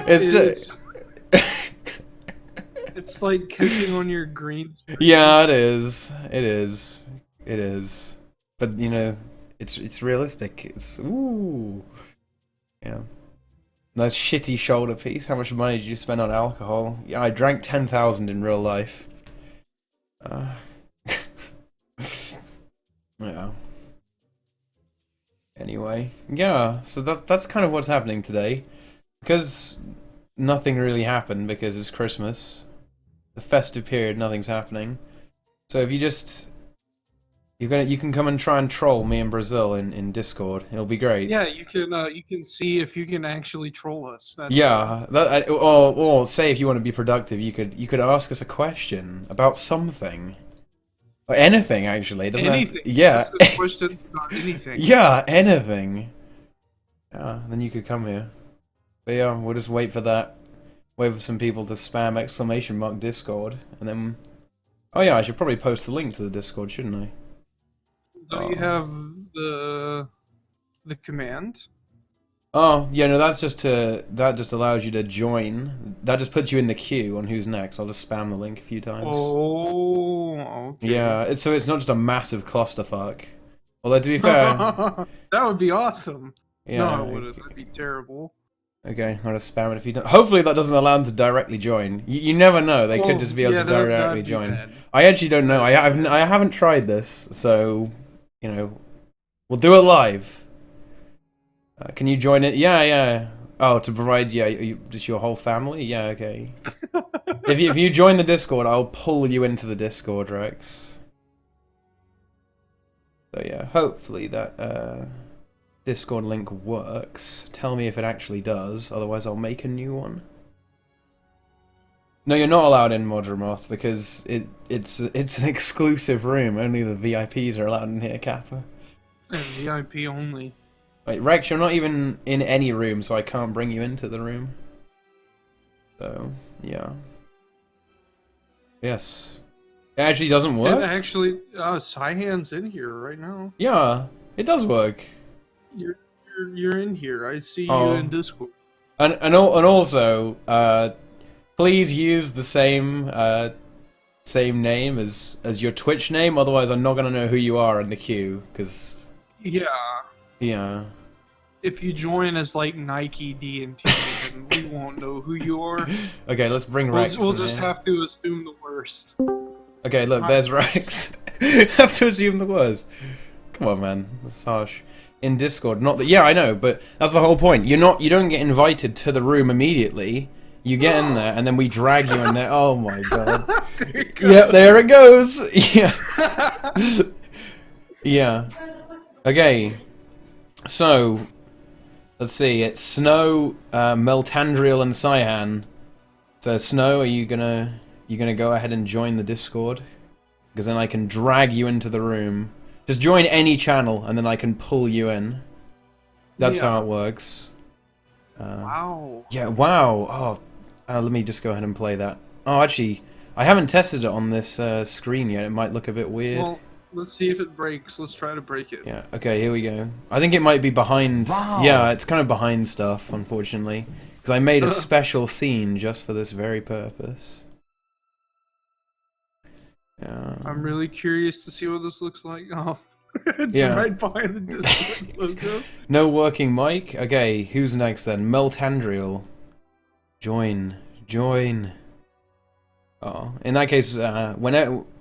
It's it's like cooking on your green screen. yeah, it is. It is. It is. But you know, it's realistic. It's ooh. Yeah. Nice shitty shoulder piece. How much money did you spend on alcohol? Yeah, I drank 10,000 in real life. Yeah. Anyway, yeah. So that's kind of what's happening today, because nothing really happened because it's Christmas, the festive period. Nothing's happening. So if you just you can come and try and troll me in Brazil in Discord. It'll be great. Yeah, you can see if you can actually troll us. That's, Yeah, or say if you want to be productive, you could ask us a question about something, or anything actually. It doesn't anything. yeah, Ask us questions about anything. yeah, anything. Yeah, then you could come here. But yeah, we'll just wait for that. Wait for some people to spam ! Discord, and then. Oh yeah, I should probably post the link to the Discord, shouldn't I? Do you have the command? Oh, yeah, no, that just allows you to join. That just puts you in the queue on who's next. I'll just spam the link a few times. Oh, okay. Yeah, so it's not just a massive clusterfuck. Although, to be fair... that would be awesome. Yeah, no, it wouldn't. That'd be terrible. Okay, I'll just spam it a few times. Hopefully that doesn't allow them to directly join. You never know, they could just be able to directly join. Bad. I actually don't know. I haven't tried this, so, you know, we'll do it live. Can you join it? Yeah, yeah. Oh, to provide, yeah, just your whole family? Yeah, okay. if you join the Discord, I'll pull you into the Discord, Rex. So yeah, hopefully that Discord link works. Tell me if it actually does, otherwise I'll make a new one. No, you're not allowed in Modramoth because it's an exclusive room. Only the VIPs are allowed in here, Kappa. VIP only. Wait, Rex, you're not even in any room, so I can't bring you into the room. So, yeah. Yes. It actually doesn't work? And actually, Cyhan's in here right now. Yeah, it does work. You're in here. I see you in Discord. And also, please use the same name as your Twitch name, otherwise I'm not gonna know who you are in the queue, because... Yeah. Yeah. If you join as like Nike D&T, then we won't know who you are. Okay, let's bring Rex. We'll just have to assume the worst. Okay, look, there's Rex. Have to assume the worst. Come on, man, that's harsh. In Discord, not that. Yeah, I know, but that's the whole point. You don't get invited to the room immediately. You get in there, and then we drag you in there. Oh my god. Yeah, there it goes. Yeah. Yeah. Okay. So, let's see. It's Snow, Meltandriel, and Cyan. So, Snow, are you gonna go ahead and join the Discord? Because then I can drag you into the room. Just join any channel, and then I can pull you in. That's how it works. Wow. Yeah. Wow. Oh, let me just go ahead and play that. Oh, actually, I haven't tested it on this screen yet. It might look a bit weird. Well, let's see if it breaks. Let's try to break it. Yeah, okay, here we go. I think it might be behind... Wow. Yeah, it's kind of behind stuff, unfortunately. Because I made a special scene just for this very purpose. I'm really curious to see what this looks like. Oh, it's right behind the Discord logo. No working mic? Okay, who's next then? Meltandriel. Join. Oh, in that case,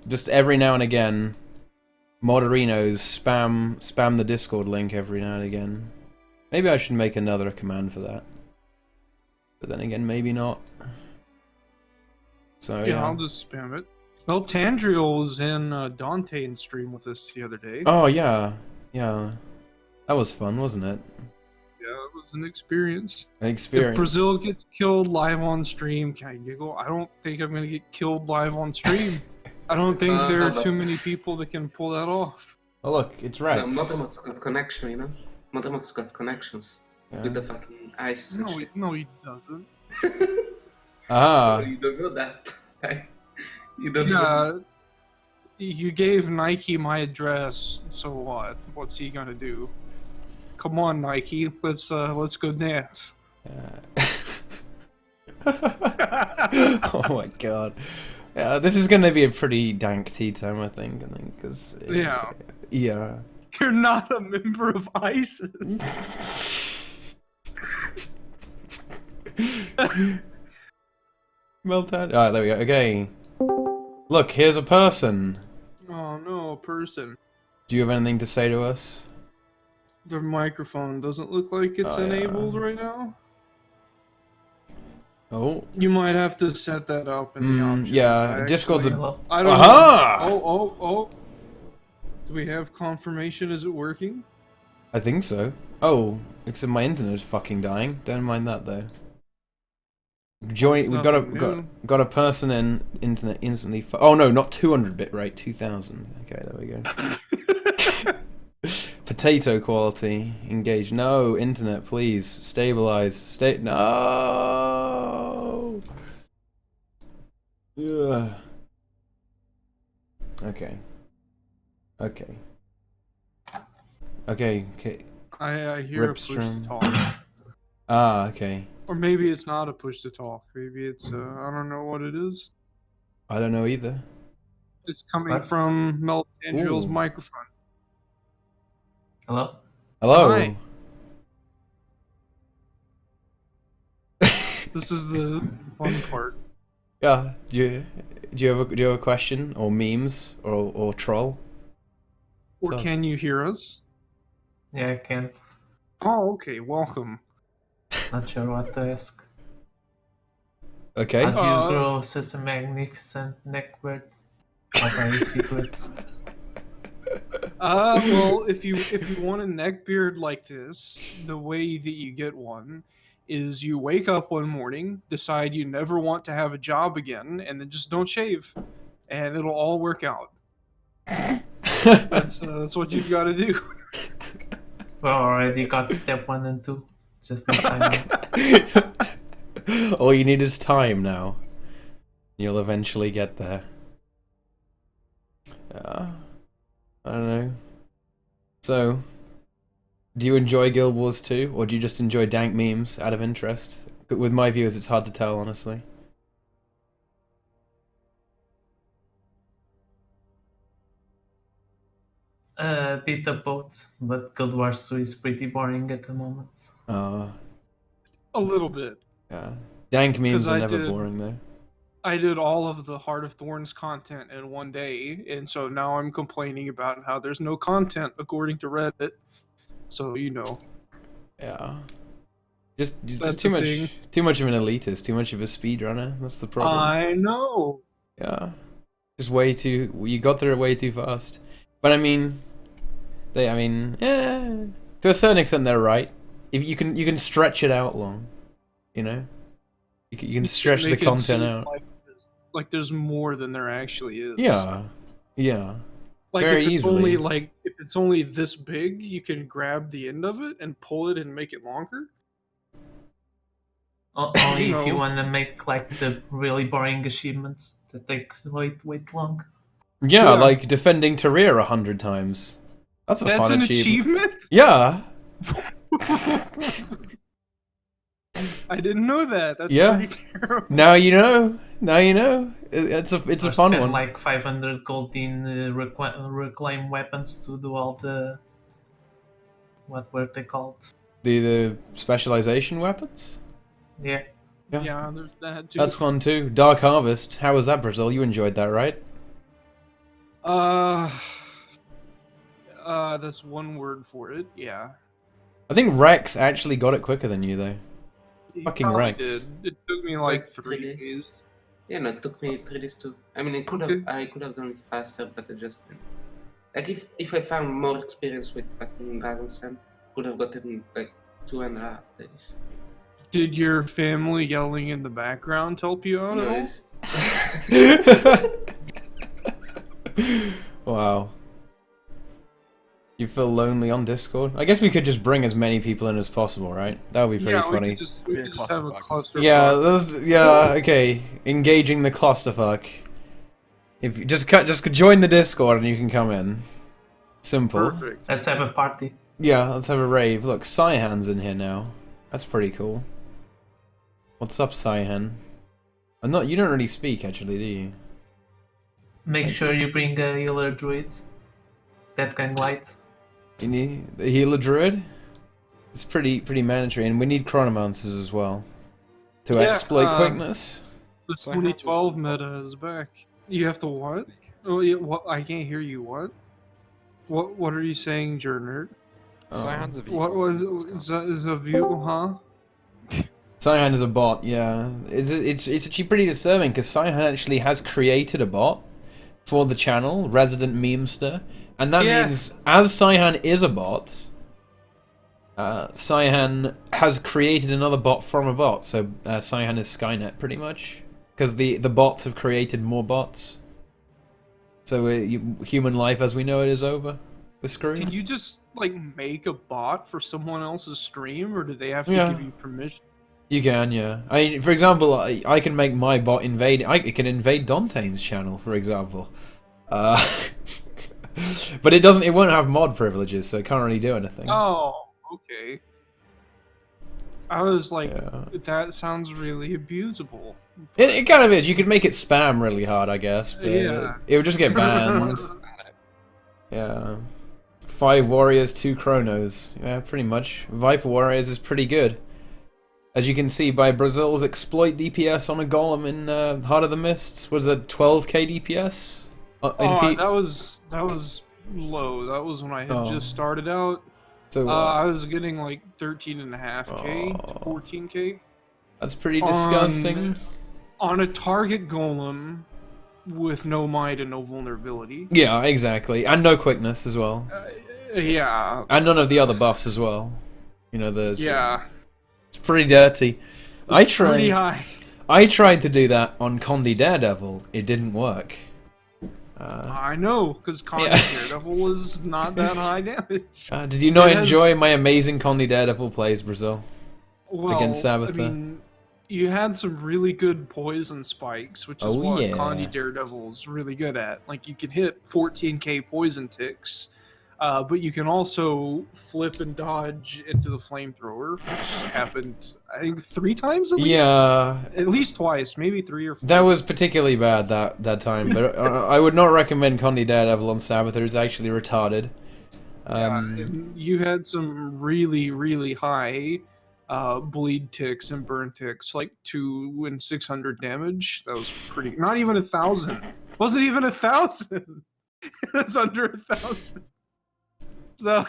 just every now and again... Moderinos spam the Discord link every now and again. Maybe I should make another command for that. But then again, maybe not. So yeah, I'll just spam it. Well, Tandriel was in Dante in stream with us the other day. Oh yeah. That was fun, wasn't it? Yeah, it was an experience. If Brazil gets killed live on stream, can I giggle? I don't think I'm gonna get killed live on stream. I don't think there are too many people that can pull that off. Oh look, it's Rex. Modramoth's got connection, you know? Modramoth's got connections with the fucking ISIS. No, he doesn't. Ah. You don't know that. You don't know. Yeah, you gave Nike my address, so what? What's he gonna do? Come on, Nike, let's go dance. Oh my god. Yeah, this is gonna be a pretty dank tea time, I think, because... Yeah. Yeah. You're not a member of ISIS. Well done. Alright, there we go. Okay. Look, here's a person. Oh no, a person. Do you have anything to say to us? Their microphone doesn't look like it's Oh, yeah. enabled right now. Oh. You might have to set that up in the options. Yeah, Discord's a... I don't Aha! know. Oh. Do we have confirmation? Is it working? I think so. Oh, except my internet's fucking dying. Don't mind that though. Join. We've got a person in internet instantly. Oh no, not 200-bit rate, 2000. Okay, there we go. Potato quality. Engage. No, internet, please stabilize. No. Ugh. Okay. Okay. Okay. I hear a push to talk. Ah, okay. Or maybe it's not a push to talk. Maybe it's I don't know what it is. I don't know either. It's coming from Melandriel's Ooh. microphone. Hello? Hello. Hi. This is the fun part. Yeah. Do you have a question or memes or troll? Or So- can you hear us? Yeah, I can't. Oh, okay. Welcome. Not sure what to ask. Okay. How do you grow such a magnificent neckbeard? What are your secrets? Well, if you want a neck beard like this, the way that you get one is you wake up one morning, decide you never want to have a job again, and then just don't shave, and it'll all work out. That's what you've got to do. We already got step 1 and 2. Just need time. All you need is time now. You'll eventually get there. I don't know. So, do you enjoy Guild Wars 2, or do you just enjoy dank memes out of interest? But with my viewers, it's hard to tell, honestly. A bit of both, but Guild Wars 2 is pretty boring at the moment. A little bit. Yeah. Dank memes 'Cause are I never did- boring, though. I did all of the Heart of Thorns content in one day, and so now I'm complaining about how there's no content according to Reddit. So you know. Yeah. Just That's too the much, thing. too much of an elitist, too much of a speedrunner. That's the problem. I know. Yeah. Just way too. You got through it way too fast. But I mean, yeah. To a certain extent, they're right. If you can stretch it out long, you know. You can stretch the Make it content seem out. like there's more than there actually is. Yeah. Yeah. Like very if it's easily. only if it's only this big, you can grab the end of it and pull it and make it longer. Only if you know. want to make like the really boring achievements that take way long. Yeah, Yeah. like defending Tyria 100 times. That's a That's fun an achievement. achievement? Yeah. I didn't know that. That's Yeah. pretty terrible. Now you know. Now you know. It's a Or fun spend one. like 500 gold in reclaim weapons to do all the... What were they called? The specialization weapons. Yeah. Yeah. Yeah, there's that too. That's fun too. Dark Harvest. How was that, Brazil? You enjoyed that, right? That's one word for it. Yeah. I think Rex actually got it quicker than you, though. He Fucking probably Rex. did. It took me like Like 3 3 days. Yeah, no, it took me 3 days too. I mean, I could have done it faster, but I just like if I found more experience with fucking Dragon's Den, could have gotten like 2.5 days. Did your family yelling in the background help you out at all? Nice. Wow. You feel lonely on Discord? I guess we could just bring as many people in as possible, right? That would be pretty Yeah, funny. we could just have a cluster. Yeah, okay. Engaging the clusterfuck. If you just join the Discord and you can come in. Simple. Perfect. Let's have a party. Yeah, let's have a rave. Look, Cyan's in here now. That's pretty cool. What's up, Cyan? I'm not. You don't really speak, actually, do you? Make sure you bring a healer druid. That can light. You need the healer druid. It's pretty mandatory, and we need chronomancers as well to exploit quickness. The 2012 meta is back. You have to what? Oh, yeah, what? I can't hear you. What? What are you saying, Jernert? Cyan's a view. What was is a view? Huh? Cyan is a bot. Yeah, it's actually pretty disturbing because Cyan actually has created a bot for the channel, Resident Memester, and that means as Cyan is a bot, Cyan has created another bot from a bot. So Cyan is Skynet pretty much, because the bots have created more bots. So human life as we know it is over. We're screwed. Can you just like make a bot for someone else's stream, or do they have to give you permission? You can, yeah. I mean, for example, I can make my bot invade. It can invade Dante's channel, for example. But it doesn't. It won't have mod privileges, so it can't really do anything. Oh, okay. I was like, that sounds really abusable. It kind of is. You could make it spam really hard, I guess. But it would just get banned. Yeah. 5 warriors, 2 chronos. Yeah, pretty much. Viper warriors is pretty good. As you can see by Brazil's exploit DPS on a golem in Heart of the Mists. Was that 12k DPS? That was low. That was when I had just started out. So I was getting like 13.5k to 14k. That's pretty disgusting. On a target golem with no might and no vulnerability. Yeah, exactly. And no quickness as well. Yeah. And none of the other buffs as well. You know, there's... Yeah. It's pretty dirty. Pretty high. I tried to do that on Condi Daredevil. It didn't work. I know, because Condi Daredevil was not that high damage. Did you not enjoy my amazing Condi Daredevil plays, Brazil? Well, against Sabbatha? I mean, you had some really good poison spikes, which is what Condi Daredevil is really good at. Like, you can hit 14k poison ticks, but you can also flip and dodge into the flamethrower, which happened, I think, 3 times at least? Yeah. At least twice, maybe 3 or 4. That was particularly bad that time, but I would not recommend Condi Daredevil on Sabbatha. It's actually retarded. You had some really, really high bleed ticks and burn ticks, like 2 and 600 damage. That was pretty... Not even 1,000. Wasn't even 1,000! It's under 1,000. So...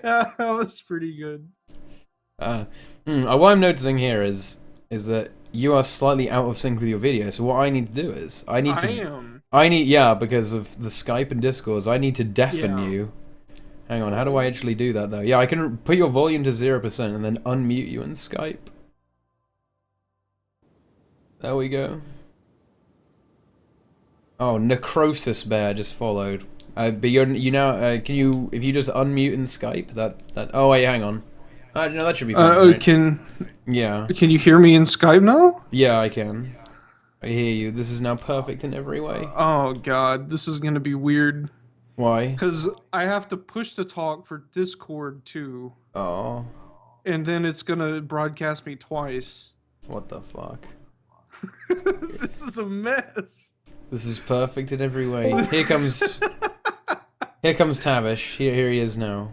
that was pretty good. What I'm noticing here is that you are slightly out of sync with your video, so what I need to do is... because of the Skype and Discords, I need to deafen you. Hang on, how do I actually do that, though? Yeah, I can put your volume to 0% and then unmute you in Skype. There we go. Oh, Necrosis Bear just followed. But you now, can you, if you just unmute in Skype, that, oh wait, hang on. No, that should be fine, right? Can you hear me in Skype now? Yeah, I can. I hear you. This is now perfect in every way. Oh god, this is gonna be weird. Why? Because I have to push the talk for Discord too. Oh. And then it's gonna broadcast me twice. What the fuck? This is a mess. This is perfect in every way. Here comes Tavish. Here he is now.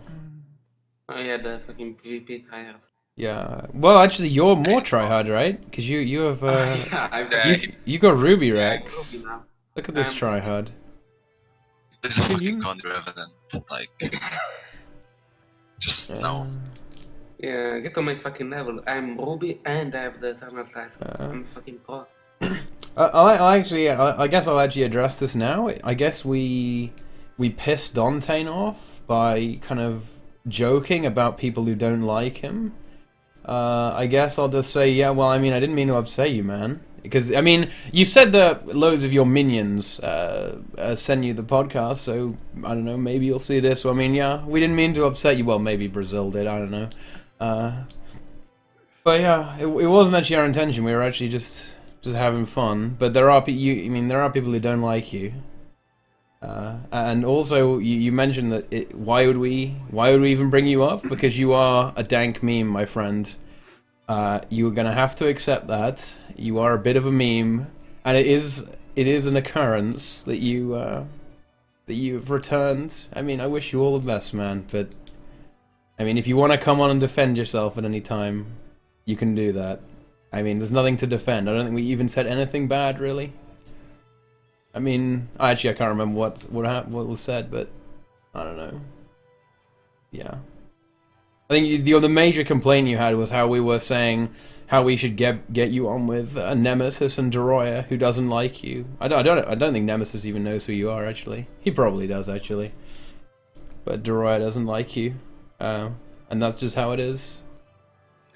Oh yeah, the fucking PvP tryhard. Yeah. Well, actually, you're more tryhard, right? Because you have you got Ruby Rex. Look at this tryhard. This is fucking Condi Revenant. Like, just no. Yeah, get on my fucking level. I'm Ruby and I have the Eternal title. I'm fucking pro. I guess I'll actually address this now. I guess we pissed Dante off by kind of joking about people who don't like him. I guess I'll just say, yeah, well, I mean, I didn't mean to upset you, man. Because, I mean, you said that loads of your minions sent you the podcast, so, I don't know, maybe you'll see this. Well, I mean, yeah, we didn't mean to upset you. Well, maybe Brazil did, I don't know. But, yeah, it wasn't actually our intention. We were actually just having fun. But there are people who don't like you. And also, you mentioned that why would we even bring you up? Because you are a dank meme, my friend. You are gonna have to accept that. You are a bit of a meme, and it is an occurrence that you've returned. I mean, I wish you all the best, man, but I mean, if you want to come on and defend yourself at any time, you can do that. I mean, there's nothing to defend. I don't think we even said anything bad, really. I mean, actually, I can't remember what was said, but I don't know. Yeah, I think the major complaint you had was how we were saying how we should get you on with Nemesis and Doroya, who doesn't like you. I don't think Nemesis even knows who you are. Actually, he probably does actually, but Doroya doesn't like you, and that's just how it is.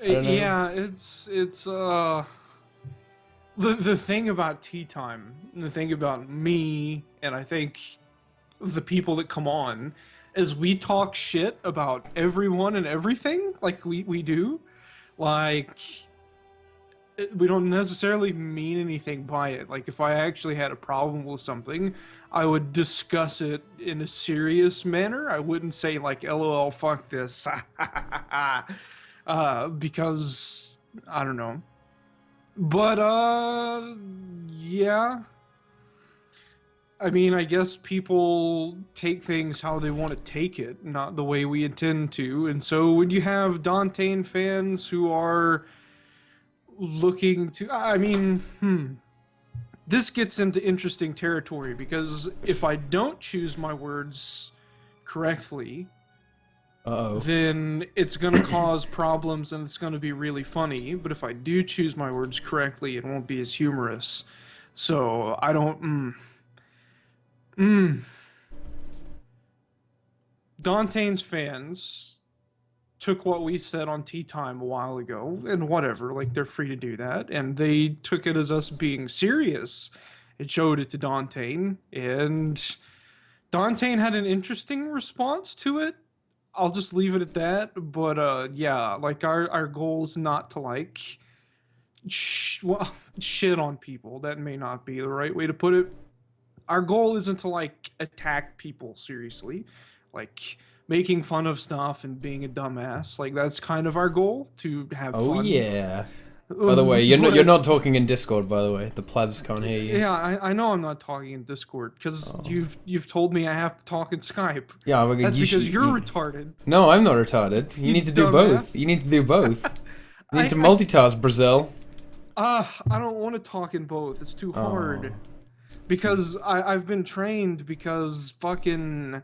Yeah, it's the thing about Tea Time, and the thing about me, and I think the people that come on, is we talk shit about everyone and everything, like we do. Like, we don't necessarily mean anything by it. Like, if I actually had a problem with something, I would discuss it in a serious manner. I wouldn't say, like, LOL, fuck this. Because, I don't know. But, yeah. I mean, I guess people take things how they want to take it, not the way we intend to. And so when you have Dante fans who are looking to... I mean, this gets into interesting territory, because if I don't choose my words correctly... then it's going to cause problems and it's going to be really funny. But if I do choose my words correctly, it won't be as humorous. So I don't... Dante's fans took what we said on Tea Time a while ago, and whatever, like, they're free to do that, and they took it as us being serious. It showed it to Dante, and Dante had an interesting response to it. I'll just leave it at that. But yeah, like, our goal is not to, like, shit on people. That may not be the right way to put it. Our goal isn't to, like, attack people seriously, like making fun of stuff and being a dumbass. Like, that's kind of our goal, to have fun. Oh yeah. By the way, you're not talking in Discord. By the way, the plebs can't hear you. Yeah, I know I'm not talking in Discord, because you've told me I have to talk in Skype. Yeah, that's because you're retarded. No, I'm not retarded. You need to do both. You need to do both. You need to multitask, Brazil. I don't want to talk in both. It's too hard. Because I've been trained, because fucking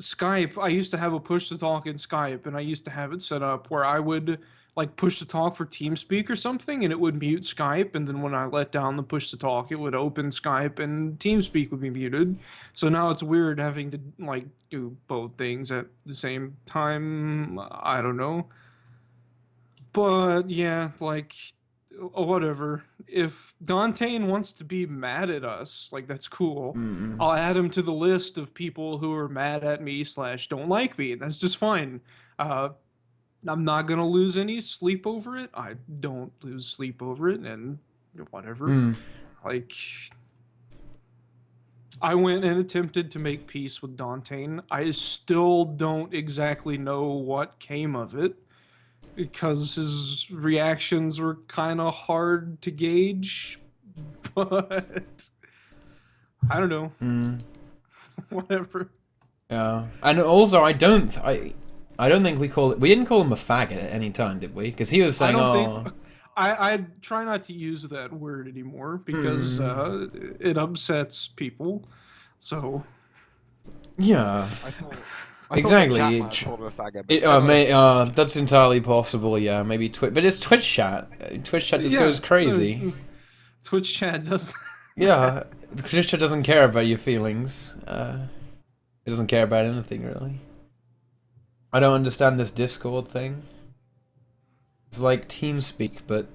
Skype, I used to have a push-to-talk in Skype, and I used to have it set up where I would, like, push-to-talk for TeamSpeak or something, and it would mute Skype, and then when I let down the push-to-talk, it would open Skype, and TeamSpeak would be muted. So now it's weird having to, like, do both things at the same time. I don't know. But, yeah, like... whatever. If Dante wants to be mad at us, like, that's cool. I'll add him to the list of people who are mad at me / don't like me. That's just fine. I'm not gonna lose any sleep over it. I don't lose sleep over it, and whatever. Like, I went and attempted to make peace with Dante. I still don't exactly know what came of it, because his reactions were kind of hard to gauge, but I don't know. Whatever. Yeah, and also I don't think we didn't call him a faggot at any time, did we? Because he was saying, I try not to use that word anymore, because it upsets people. So yeah. Exactly. That's entirely possible. Yeah, maybe but it's Twitch chat. Twitch chat just goes crazy. Twitch chat does. Yeah, Twitch chat doesn't care about your feelings. It doesn't care about anything really. I don't understand this Discord thing. It's like TeamSpeak, but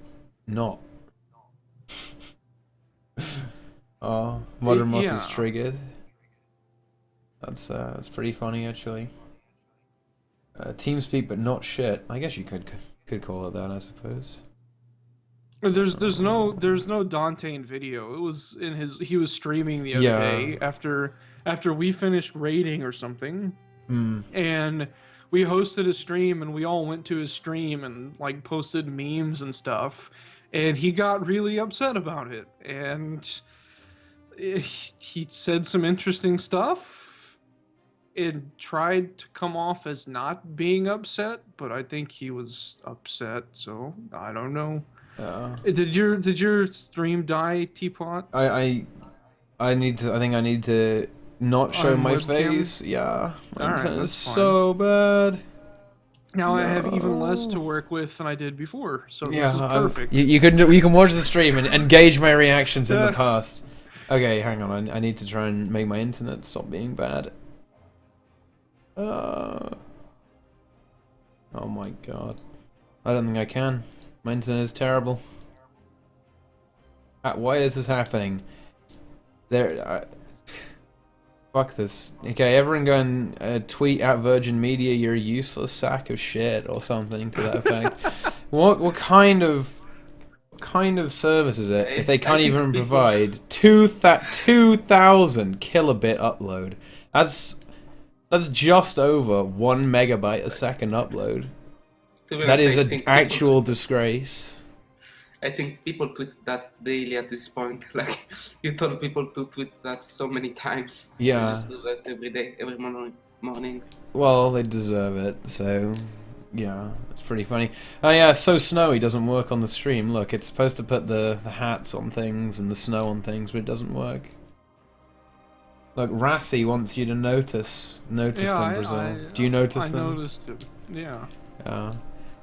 not. Oh, Modern Moth is triggered. That's pretty funny actually. TeamSpeak, but not shit. I guess you could call it that, I suppose. There's no Dante in video. It was he was streaming the other day after we finished raiding or something. And we hosted a stream, and we all went to his stream and like posted memes and stuff. And he got really upset about it, and he said some interesting stuff. It tried to come off as not being upset, but I think he was upset. So I don't know. Did your stream die, Teapot? I need to. I think I need to not show my webcam? face. Yeah, my Alright, internet is that's fine. so bad. Now I have even less to work with than I did before, so this is Yeah, perfect. you can watch the stream and gauge my reactions in the past. Okay, hang on. I need to try and make my internet stop being bad. Oh my god. I don't think I can. My internet is terrible. Why is this happening? Fuck this. Okay, everyone go and tweet at Virgin Media you're a useless sack of shit or something to that effect. What kind of service is it if they can't even provide 2,000 kilobit upload? That's just over 1 megabyte a second upload. That is an actual disgrace. I think people tweet that daily at this point. Like, you told people to tweet that so many times. Yeah. They just do that every day, every morning. Well, they deserve it, so yeah, it's pretty funny. Oh yeah, So Snowy doesn't work on the stream. Look, it's supposed to put the hats on things and the snow on things, but it doesn't work. Look, Rassi wants you to notice them, Brazil. Do you notice them? I noticed it. Yeah.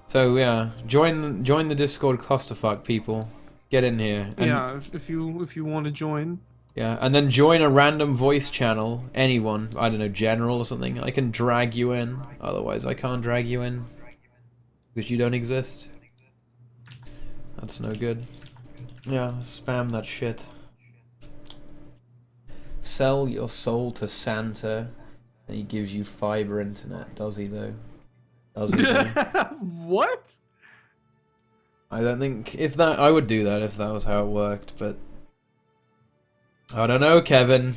So yeah, join the Discord clusterfuck, people. Get in here. And, yeah, if you want to join. Yeah, and then join a random voice channel. Anyone, I don't know, General or something. I can drag you in. Otherwise, I can't drag you in because you don't exist. That's no good. Yeah, spam that shit. Sell your soul to Santa, and he gives you fiber internet. Does he though? Does he though? What? I don't think I would do that if that was how it worked, but I don't know, Kevin.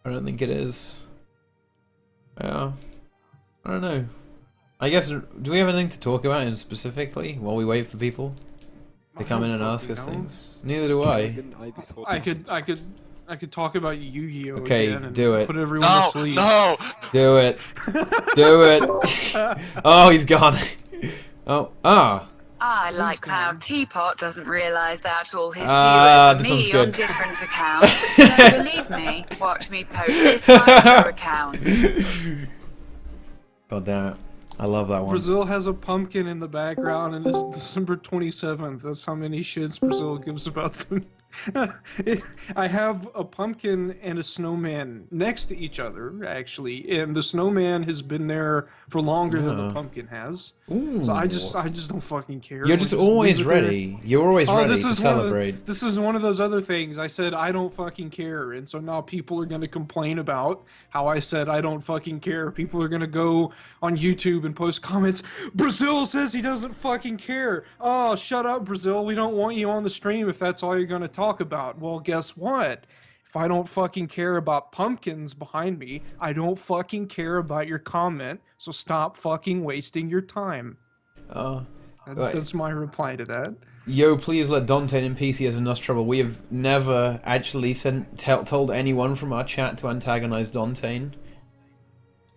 I don't think it is. Yeah, I don't know. I guess, do we have anything to talk about in specifically while we wait for people to come in and ask us things? Neither do I. I could talk about Yu-Gi-Oh! Okay, again and do it. put everyone to sleep. No! Do it. Do it. Oh, he's gone. Oh, I like how Teapot doesn't realise that all his Ah, viewers this are one's me on good. different accounts. Don't believe me? Watch me post this micro account. God damn it. I love that one. Brazil has a pumpkin in the background, and it's December 27th. That's how many shits Brazil gives about them. I have a pumpkin and a snowman next to each other, actually, and the snowman has been there for longer than the pumpkin has. Ooh. So I just don't fucking care. You're We'll just always leave it there. ready. You're always ready to celebrate. This is one of those other things. I said I don't fucking care, and so now people are gonna complain about how I said I don't fucking care. People are gonna go on YouTube and post comments. Brazil says he doesn't fucking care. Oh, shut up, Brazil. We don't want you on the stream if that's all you're gonna talk about. Well, guess what? If I don't fucking care about pumpkins behind me, I don't fucking care about your comment. So stop fucking wasting your time. That's my reply to that. Yo, please let Dante in PC has enough trouble. We have never actually told anyone from our chat to antagonize Dante.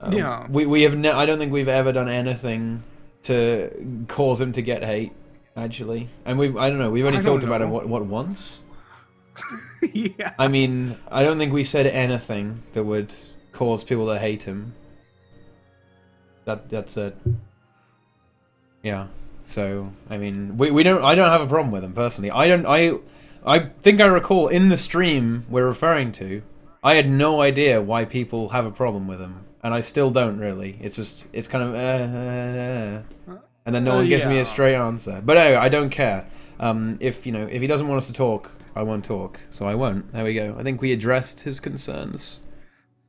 Yeah. We have I don't think we've ever done anything to cause him to get hate, actually. And I don't know, we've only talked about it, what, once? Yeah. I mean, I don't think we said anything that would cause people to hate him. That's it. Yeah. So, I mean, I don't have a problem with him personally. I think I recall in the stream we're referring to, I had no idea why people have a problem with him, and I still don't really. It's just it's kind of and then no one gives me a straight answer. But anyway, I don't care. If he doesn't want us to talk, I won't talk, so I won't. There we go. I think we addressed his concerns.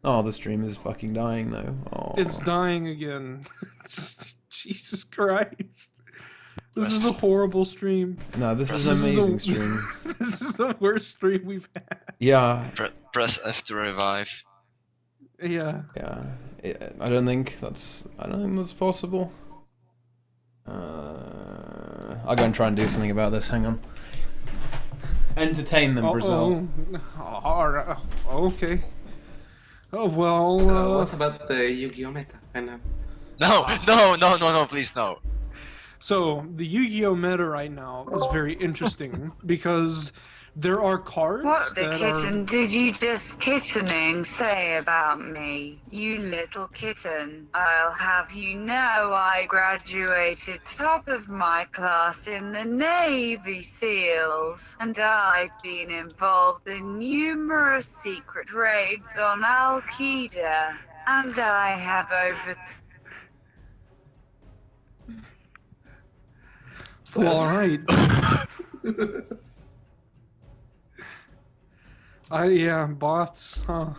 Oh, the stream is fucking dying though. Oh. It's dying again. Jesus Christ. This is a horrible stream. No, this is an amazing stream. This is the worst stream we've had. Yeah. Press F to revive. Yeah. Yeah, I don't think that's possible. I'll go and try and do something about this. Hang on. Entertain them, Brazil. Okay. Oh well. So what about the Yu-Gi-Oh meta? No, please no. So the Yu-Gi-Oh meta right now is very interesting because there are cards What the that kitten are. did you just kittening say about me? You little kitten. I'll have you know I graduated top of my class in the Navy SEALs, and I've been involved in numerous secret raids on Al Qaeda, and I have over Well, all right. Bots, huh?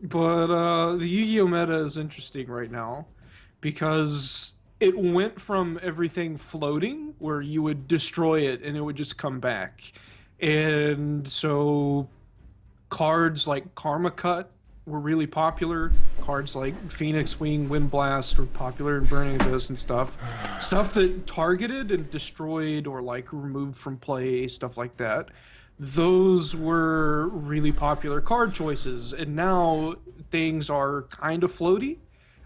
But the Yu-Gi-Oh meta is interesting right now because it went from everything floating, where you would destroy it and it would just come back, and so cards like Karma Cut were really popular. Cards like Phoenix Wing, Wind Blast were popular in Burning Abyss and stuff. Stuff that targeted and destroyed or like removed from play, stuff like that. Those were really popular card choices, and now things are kind of floaty,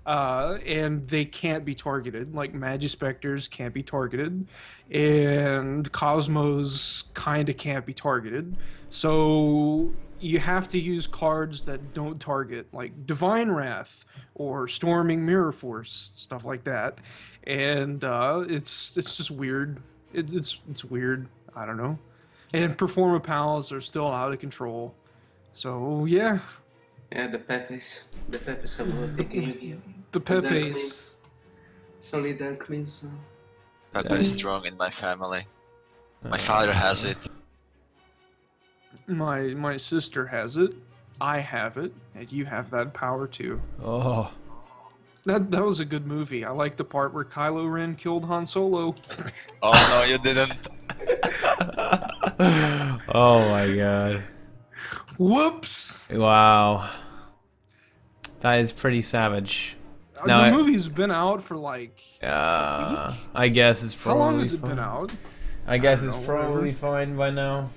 and they can't be targeted. Like Magispectors can't be targeted, and Cosmos kind of can't be targeted. So you have to use cards that don't target, like Divine Wrath or Storming Mirror Force, stuff like that. And it's just weird. It's weird. I don't know. And Performa Pals are still out of control. So yeah, Yeah, the Pepes are overtaking Yu-Gi-Oh. the Dark Pepes. memes. It's only dark memes now. Peppa is strong in my family. My father has it. My sister has it. I have it, and you have that power too. Oh. That was a good movie. I like the part where Kylo Ren killed Han Solo. Oh no, you didn't. Oh my god. Whoops! Wow. That is pretty savage. No, The movie's been out for like. I guess it's How probably long has it fine. been out? I guess I it's don't know, probably whatever. fine by now.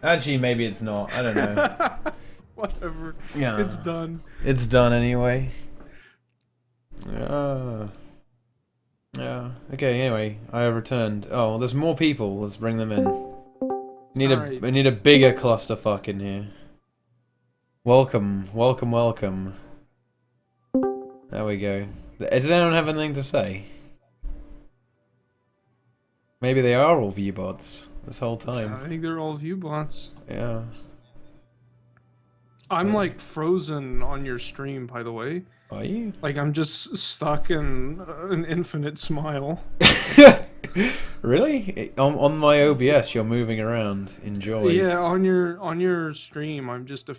Actually, maybe it's not. I don't know. Whatever. Yeah. It's done. It's done anyway. Yeah. Okay. Anyway, I have returned. Oh, there's more people. Let's bring them in. Alright. We need a bigger clusterfuck in here. Welcome. There we go. Does anyone have anything to say? Maybe they are all viewbots this whole time. I think they're all viewbots. Yeah. I'm like frozen on your stream, by the way. Are you? Like I'm just stuck in an infinite smile. Really? On my OBS, you're moving around. Enjoy. Yeah, on your stream, I'm just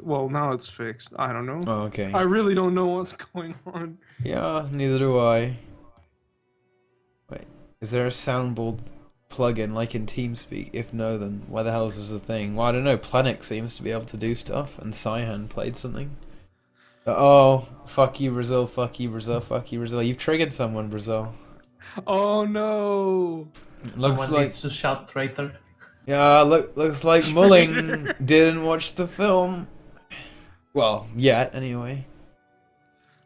well, now it's fixed. I don't know. Oh, okay. I really don't know what's going on. Yeah, neither do I. Wait, is there a soundboard plugin like in TeamSpeak? If no, then why the hell is this a thing? Well, I don't know. Plenik seems to be able to do stuff, and Cyhan played something. Oh, fuck you, Brazil. Fuck you, Brazil. Fuck you, Brazil. You've triggered someone, Brazil. Oh no! Someone Looks like needs to shout traitor. yeah. Looks like Mulling didn't watch the film. Well, yet anyway.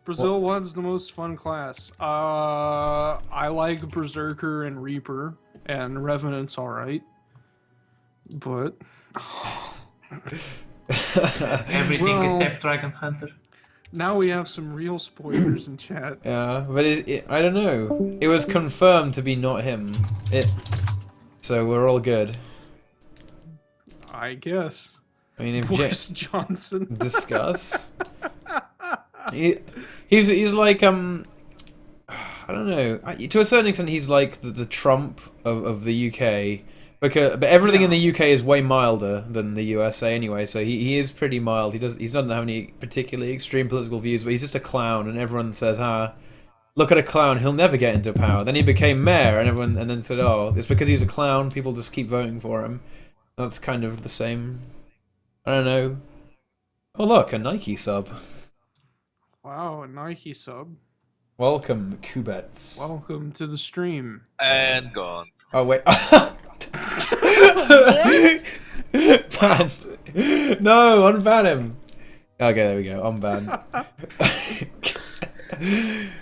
Brazil, what's the most fun class? I like Berserker and Reaper, and Revenant's alright. But Everything Well- except Dragon Hunter. now we have some real spoilers in chat. Yeah, but I don't know. It was confirmed to be not him. So we're all good. I guess. I mean, if Boris Johnson. discuss. He's like I don't know. To a certain extent, he's like the Trump of the UK. But everything in the UK is way milder than the USA anyway. So he is pretty mild. He doesn't have any particularly extreme political views. But he's just a clown, and everyone says, look at a clown. He'll never get into power. Then he became mayor, and then said, oh, it's because he's a clown. People just keep voting for him. That's kind of the same. I don't know. Oh look, a Nike sub. Wow, a Nike sub. Welcome, Kubets. Welcome to the stream. And gone. Oh wait. Banned. No, unban him. Okay, there we go. Unban.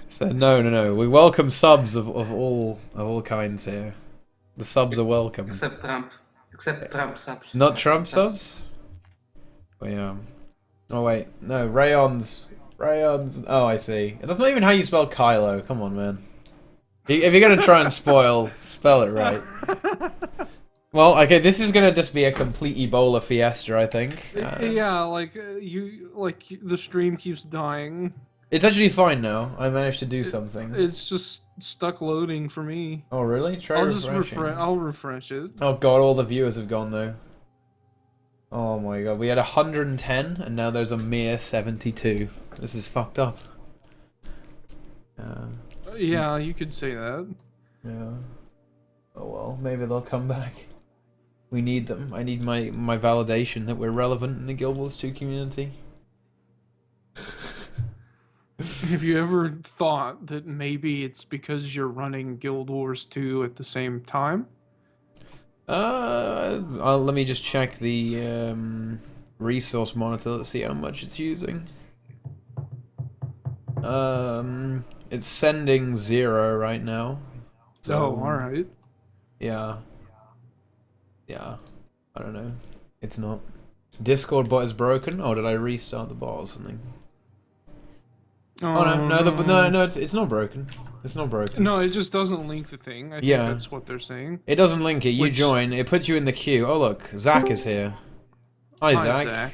So no. We welcome subs of all kinds here. The subs are welcome. Except Trump. Except Trump subs. Not Trump subs? Oh yeah. Oh wait, no, Rayons. Oh, I see. That's not even how you spell Kylo. Come on, man. If you're gonna try and spoil, spell it right. Well, okay, this is gonna just be a complete Ebola fiesta, I think. Yeah, like the stream keeps dying. It's actually fine now. I managed to do something. It's just stuck loading for me. Oh really? Try I'll just refreshing. I'll refresh it. Oh god, all the viewers have gone though. Oh my god, we had 110 and now there's a mere 72. This is fucked up. Yeah, you could say that. Yeah. Oh well, maybe they'll come back. We need them. I need my validation that we're relevant in the Guild Wars 2 community. Have you ever thought that maybe it's because you're running Guild Wars 2 at the same time? Let me just check the resource monitor. Let's see how much it's using. It's sending 0 right now. So, Oh, alright. Yeah. Yeah. I don't know. It's not. Discord bot is broken. Oh, did I restart the bot or something? Oh no, it's not broken. It's not broken. No, it just doesn't link the thing. I think that's what they're saying. It doesn't link it. You join. It puts you in the queue. Oh look, Zach is here. Hi, Zach.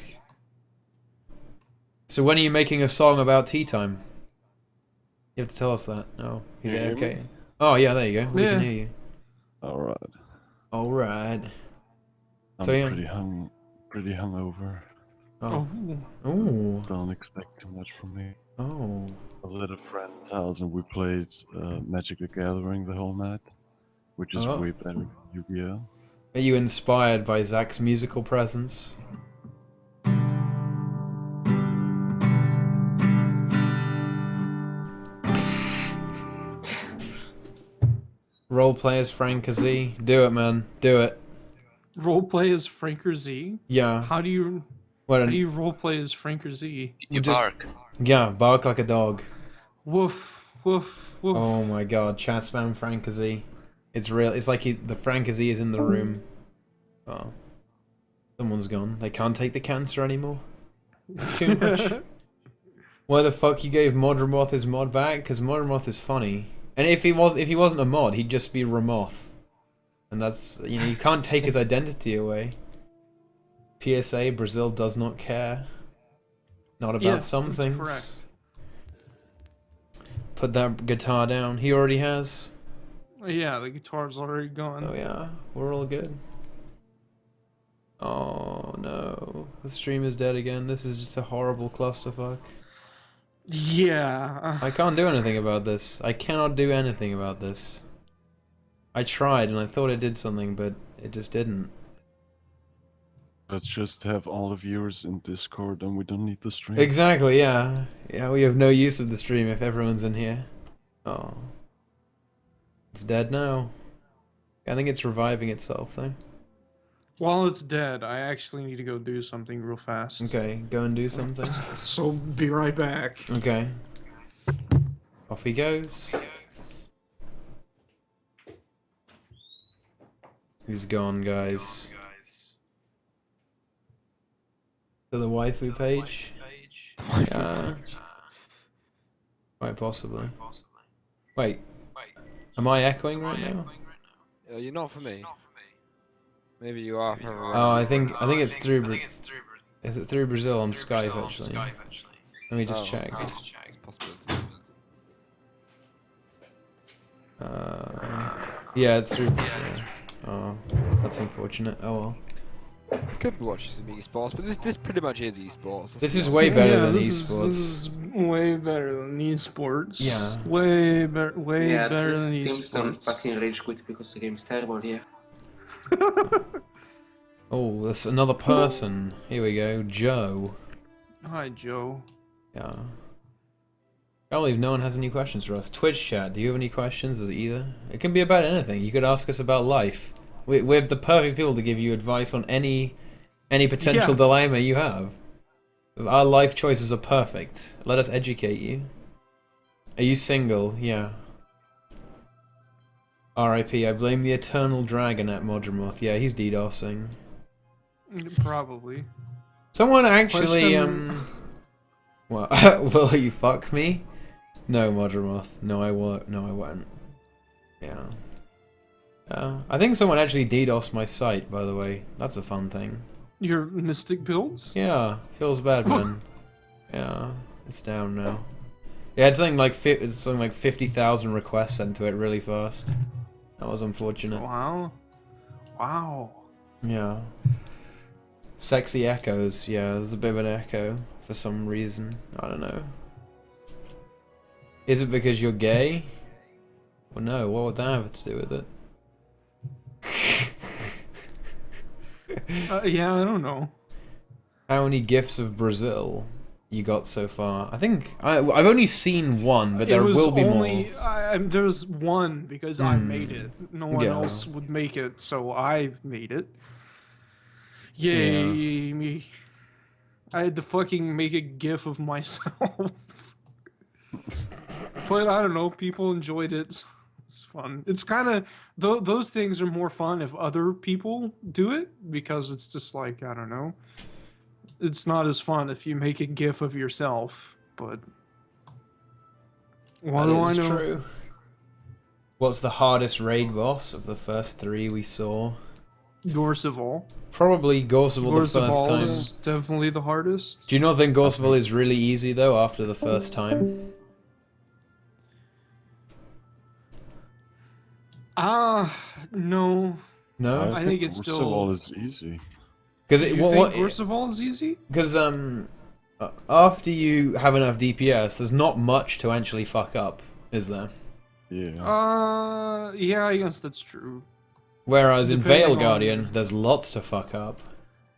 So when are you making a song about tea time? You have to tell us that. Oh, he's AFK. Oh yeah, there you go. We can hear you. Alright. Alright. I'm So, yeah. pretty hungover. Oh. Oh. Don't expect too much from me. Oh. I was at a friend's house and we played Magic the Gathering the whole night, which is way better than Yu-Gi-Oh! Are you inspired by Zach's musical presence? Roleplay as Frank Z. Do it, man. Do it. Roleplay as Franker Z? Yeah. How do you roleplay as Franker Z? You bark. Yeah, bark like a dog. Woof, woof, woof. Oh my god, chat spam Frank Z. It's real. It's like the Frank Z is in the room. Oh. Someone's gone. They can't take the cancer anymore. It's too much. Why the fuck you gave Modramoth his mod back? Because Modramoth is funny. And if he wasn't a mod, he'd just be Ramoth. And that's, you can't take his identity away. PSA, Brazil does not care. Not about some things. Correct. Put that guitar down. He already has. Yeah, the guitar's already gone. Oh yeah, we're all good. Oh no, the stream is dead again. This is just a horrible clusterfuck. Yeah. I can't do anything about this. I cannot do anything about this. I tried and I thought it did something, but it just didn't. Let's just have all the viewers in Discord and we don't need the stream. Exactly, yeah. Yeah, we have no use of the stream if everyone's in here. Oh. It's dead now. I think it's reviving itself, though. While it's dead, I actually need to go do something real fast. Okay, go and do something. So, be right back. Okay. Off he goes. He's gone, guys. To the waifu page? Yeah. Quite possibly. Wait. Am I echoing right now? You're not for me. Maybe you are for everyone. Oh, I think it's through. Is it through Brazil on Skype actually? Let me just check. It's possible. Yeah, it's through. Yeah. Oh, that's unfortunate. Oh well. Could be watching some esports, but this pretty much is esports. This is way better than This esports. is way better than esports. Yeah. Way better than teams don't esports. fucking rage quit because the game's terrible, yeah. Oh, that's another person. Here we go, Joe. Hi, Joe. Yeah. I can't believe no one has any questions for us. Twitch chat, do you have any questions as either? It can be about anything. You could ask us about life. We're the perfect people to give you advice on any potential dilemma you have. 'Cause our life choices are perfect. Let us educate you. Are you single? Yeah. R.I.P. I blame the eternal dragon at Modremoth. Yeah, he's DDoSing. Probably. Someone actually, Question- Well, will you fuck me? No, Modremoth. No, I won't. No, I won't. Yeah. I think someone actually DDoSed my site, by the way. That's a fun thing. Your mystic builds? Yeah, feels bad, man. Yeah, it's down now. Yeah, it's something like 50,000 requests sent to it really fast. That was unfortunate. Wow. Wow. Yeah. Sexy echoes. Yeah, there's a bit of an echo for some reason. I don't know. Is it because you're gay? Well, no. What would that have to do with it? Yeah, I don't know. How many gifs of Brazil you got so far? I think I've only seen one, but there will be more. There's one because I made it. No one else would make it, so I made it. Yay, me. I had to fucking make a gif of myself. But I don't know, people enjoyed it. It's fun. It's kind of those things are more fun if other people do it because it's just like, I don't know. It's not as fun if you make a gif of yourself, but what do I know? True. What's the hardest raid boss of the first 3 we saw? Gorseval. Probably Gorseval the first time. Is definitely the hardest. Do you not think Gorseval is really easy though after the first time? No. No? I think it's still. Gorseval is easy. Because You think Gorseval is easy? Because after you have enough DPS, there's not much to actually fuck up, is there? Yeah. Yeah, I guess that's true. Whereas in Depending Veil on- Guardian, there's lots to fuck up.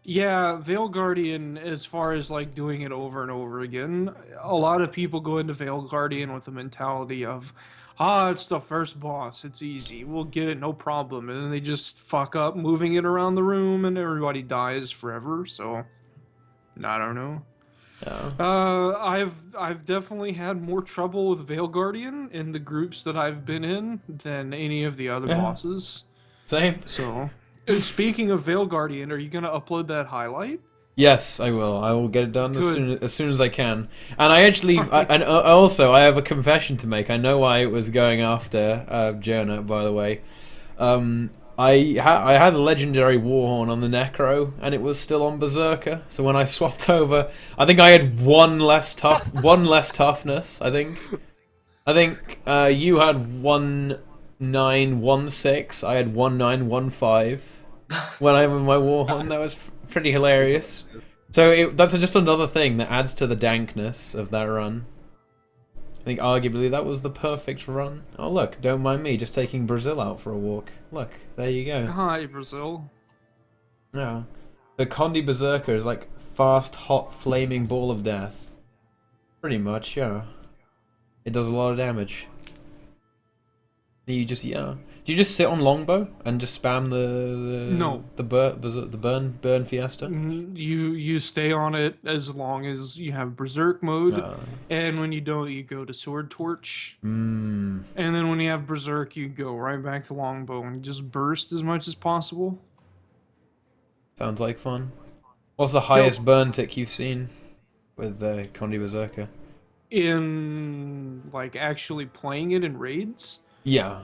Yeah, Veil Guardian, as far as like doing it over and over again, a lot of people go into Veil Guardian with the mentality of, it's the first boss, it's easy, we'll get it, no problem, and then they just fuck up moving it around the room and everybody dies forever, so I don't know. Yeah. I've definitely had more trouble with Veil Guardian in the groups that I've been in than any of the other bosses. Same. So, speaking of Veil Guardian, are you gonna upload that highlight? Yes, I will. I will get it done as soon as I can. And I actually, also, I have a confession to make. I know why it was going after Jonah, by the way. I had a legendary Warhorn on the Necro, and it was still on Berserker. So when I swapped over, I think I had one less toughness. I think you had 1916. I had 1915. When I'm in my Warhorn, that was pretty hilarious. So that's just another thing that adds to the dankness of that run. I think arguably that was the perfect run. Oh look, don't mind me just taking Brazil out for a walk. Look, there you go. Hi, Brazil. Yeah. The Condi Berserker is like fast, hot, flaming ball of death. Pretty much, yeah. It does a lot of damage. You just, do you just sit on longbow and just spam the burn Fiesta? You stay on it as long as you have Berserk mode, and when you don't, you go to Sword Torch. And then when you have Berserk, you go right back to longbow and just burst as much as possible. Sounds like fun. What's the highest burn tick you've seen with the Condi Berserker? In like actually playing it in raids? Yeah.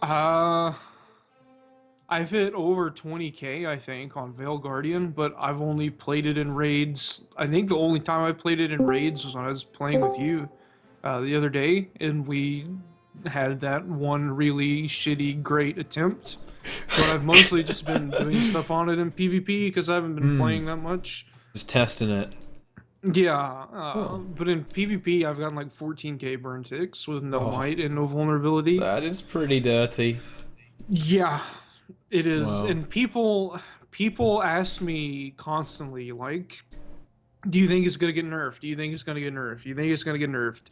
I've hit over 20k, I think, on Veil Guardian, but I've only played it in raids. I think the only time I played it in raids was when I was playing with you the other day, and we had that one really shitty, great attempt. But I've mostly just been doing stuff on it in PvP because I haven't been playing that much. Just testing it. Yeah, but in PvP, I've gotten like 14k burn ticks with no might and no vulnerability. That is pretty dirty. Yeah, it is. Wow. And people ask me constantly, like, Do you think it's going to get nerfed? Do you think it's going to get nerfed? Do you think it's going to get nerfed?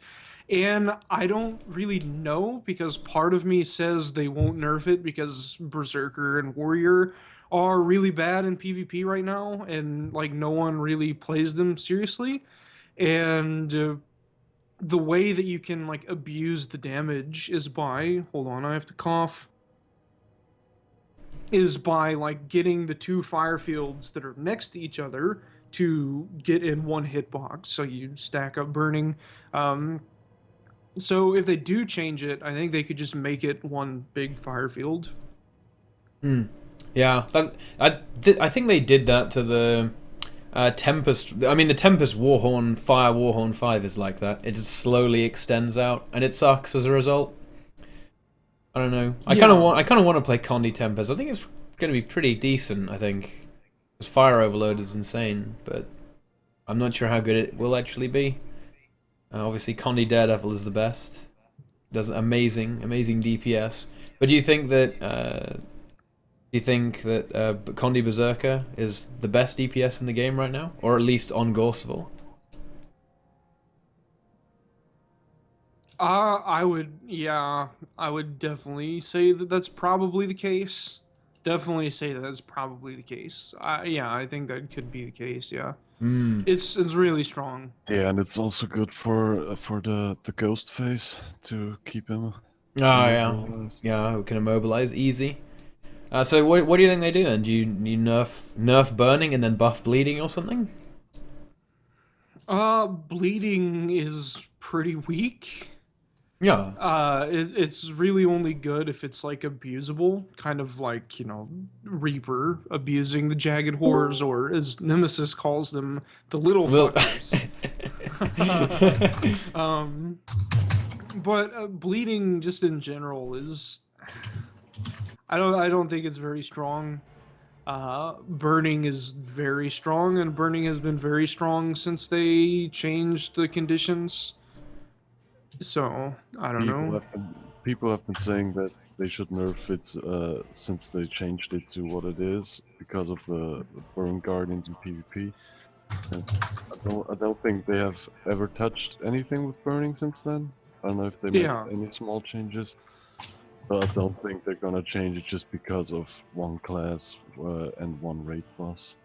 And I don't really know, because part of me says they won't nerf it because Berserker and Warrior are really bad in PvP right now, and like no one really plays them seriously. And the way that you can like abuse the damage is by, hold on, I have to cough, is by like getting the two fire fields that are next to each other to get in one hitbox. So you stack up burning. So if they do change it, I think they could just make it one big fire field. Yeah, I think they did that to the Tempest. I mean, the Tempest Warhorn, Fire Warhorn 5 is like that. It just slowly extends out, and it sucks as a result. I don't know. I kind of want to play Condi Tempest. I think it's going to be pretty decent. I think because Fire Overload is insane, but I'm not sure how good it will actually be. Obviously, Condi Daredevil is the best. Does amazing DPS. But do you think that Condi Berserker is the best DPS in the game right now, or at least on Gorseville? I would definitely say that that's probably the case. Definitely say that that's probably the case. I think that could be the case. Yeah, it's really strong. Yeah, and it's also good for the ghost phase to keep him. Yeah, we can immobilize easy. So what do you think they do then? Do you nerf burning and then buff bleeding or something? Bleeding is pretty weak. Yeah. It's really only good if it's like abusable, kind of like, Reaper abusing the jagged horrors, or as Nemesis calls them, the little fuckers. But bleeding just in general is, I don't think it's very strong. Burning is very strong, and burning has been very strong since they changed the conditions. So I don't know. People have been saying that they should nerf it since they changed it to what it is because of the burn guardians in PvP. And I don't think they have ever touched anything with burning since then. I don't know if they made any small changes, but I don't think they're gonna change it just because of one class and one raid boss.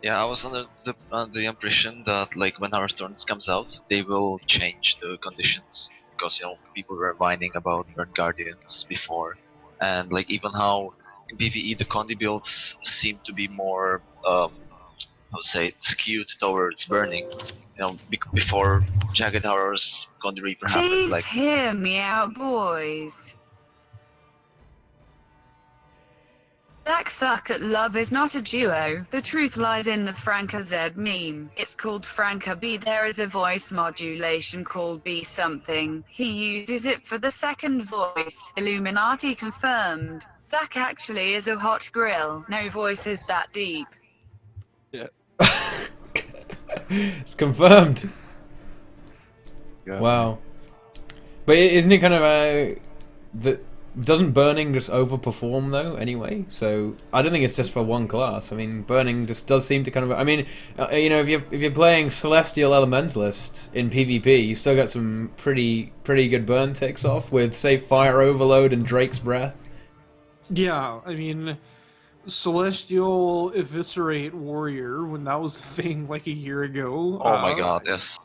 Yeah, I was under the impression that like when our turns comes out, they will change the conditions, because people were whining about burn guardians before, and like even how in PvE the Condi builds seem to be more skewed towards burning. Before Jagged Horrors, Condi Reaper happened. Please hear me out, boys. Zack Suck at Love is not a duo. The truth lies in the Franca Z meme. It's called Franca B. There is a voice modulation called B something. He uses it for the second voice. Illuminati confirmed. Zack actually is a hot grill. No voice is that deep. Yeah. It's confirmed. Yeah. Wow. But isn't it kind of doesn't burning just overperform though anyway? So I don't think it's just for one class. I mean, burning just does seem to kind of. I mean, if you're playing Celestial Elementalist in PvP, you still got some pretty good burn takes off with, say, Fire Overload and Drake's Breath. Yeah, I mean, Celestial Eviscerate Warrior, when that was a thing like a year ago. Oh my god, yes.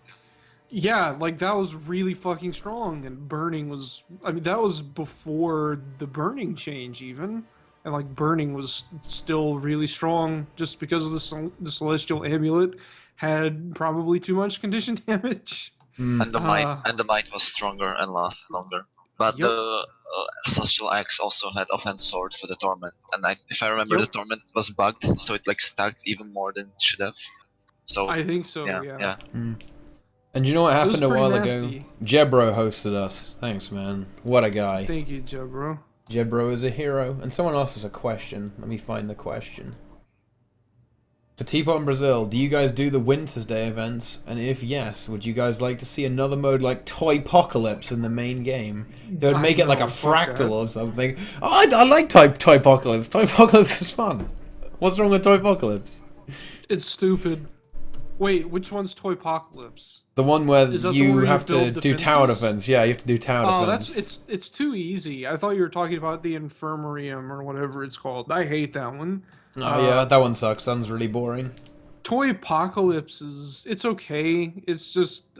Yeah, like that was really fucking strong, and burning was, I mean, that was before the burning change even, and like burning was still really strong just because of the Celestial Amulet had probably too much condition damage. And the might was stronger and lasted longer. But the Celestial Axe also had offense sword for the Torment, and if I remember, the Torment was bugged, so it like stacked even more than it should have. So I think so, yeah. And you know what happened a while nasty. ago? Jebro hosted us. Thanks, man. What a guy. Thank you, Jebro. Jebro is a hero. And someone asked us a question. Let me find the question. For Teapot in Brazil, do you guys do the Wintersday events? And if yes, would you guys like to see another mode like Toypocalypse in the main game? They would make it like a fractal or something. Oh, I like Toypocalypse. Toypocalypse is fun. What's wrong with Toypocalypse? It's stupid. Wait, which one's Toypocalypse? The one where Is that the you one where you have to build do tower defenses? defense. Yeah, you have to do tower Oh, defense. it's too easy. I thought you were talking about the Infirmarium or whatever it's called. I hate that one. Oh yeah, that one sucks. Sounds really boring. Toy Apocalypse it's okay. It's just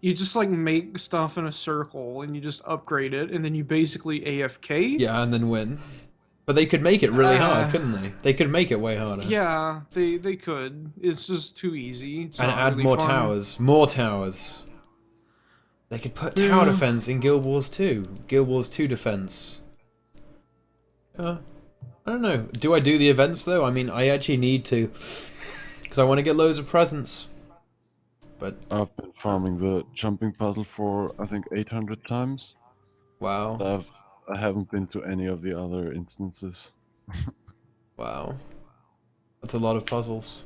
you just like make stuff in a circle and you just upgrade it and then you basically AFK. Yeah, and then win. But they could make it really hard, Uh, couldn't they? They could make it way harder. Yeah, they could. It's just too easy. It's And not add really more fun. towers. More towers. They could put tower Yeah. defense in Guild Wars 2. Guild Wars 2 defense. I don't know. Do I do the events though? I mean, I actually need to. Because I want to get loads of presents. But, I've been farming the jumping puzzle for I think 800 times. wow. I haven't been to any of the other instances. Wow. That's a lot of puzzles.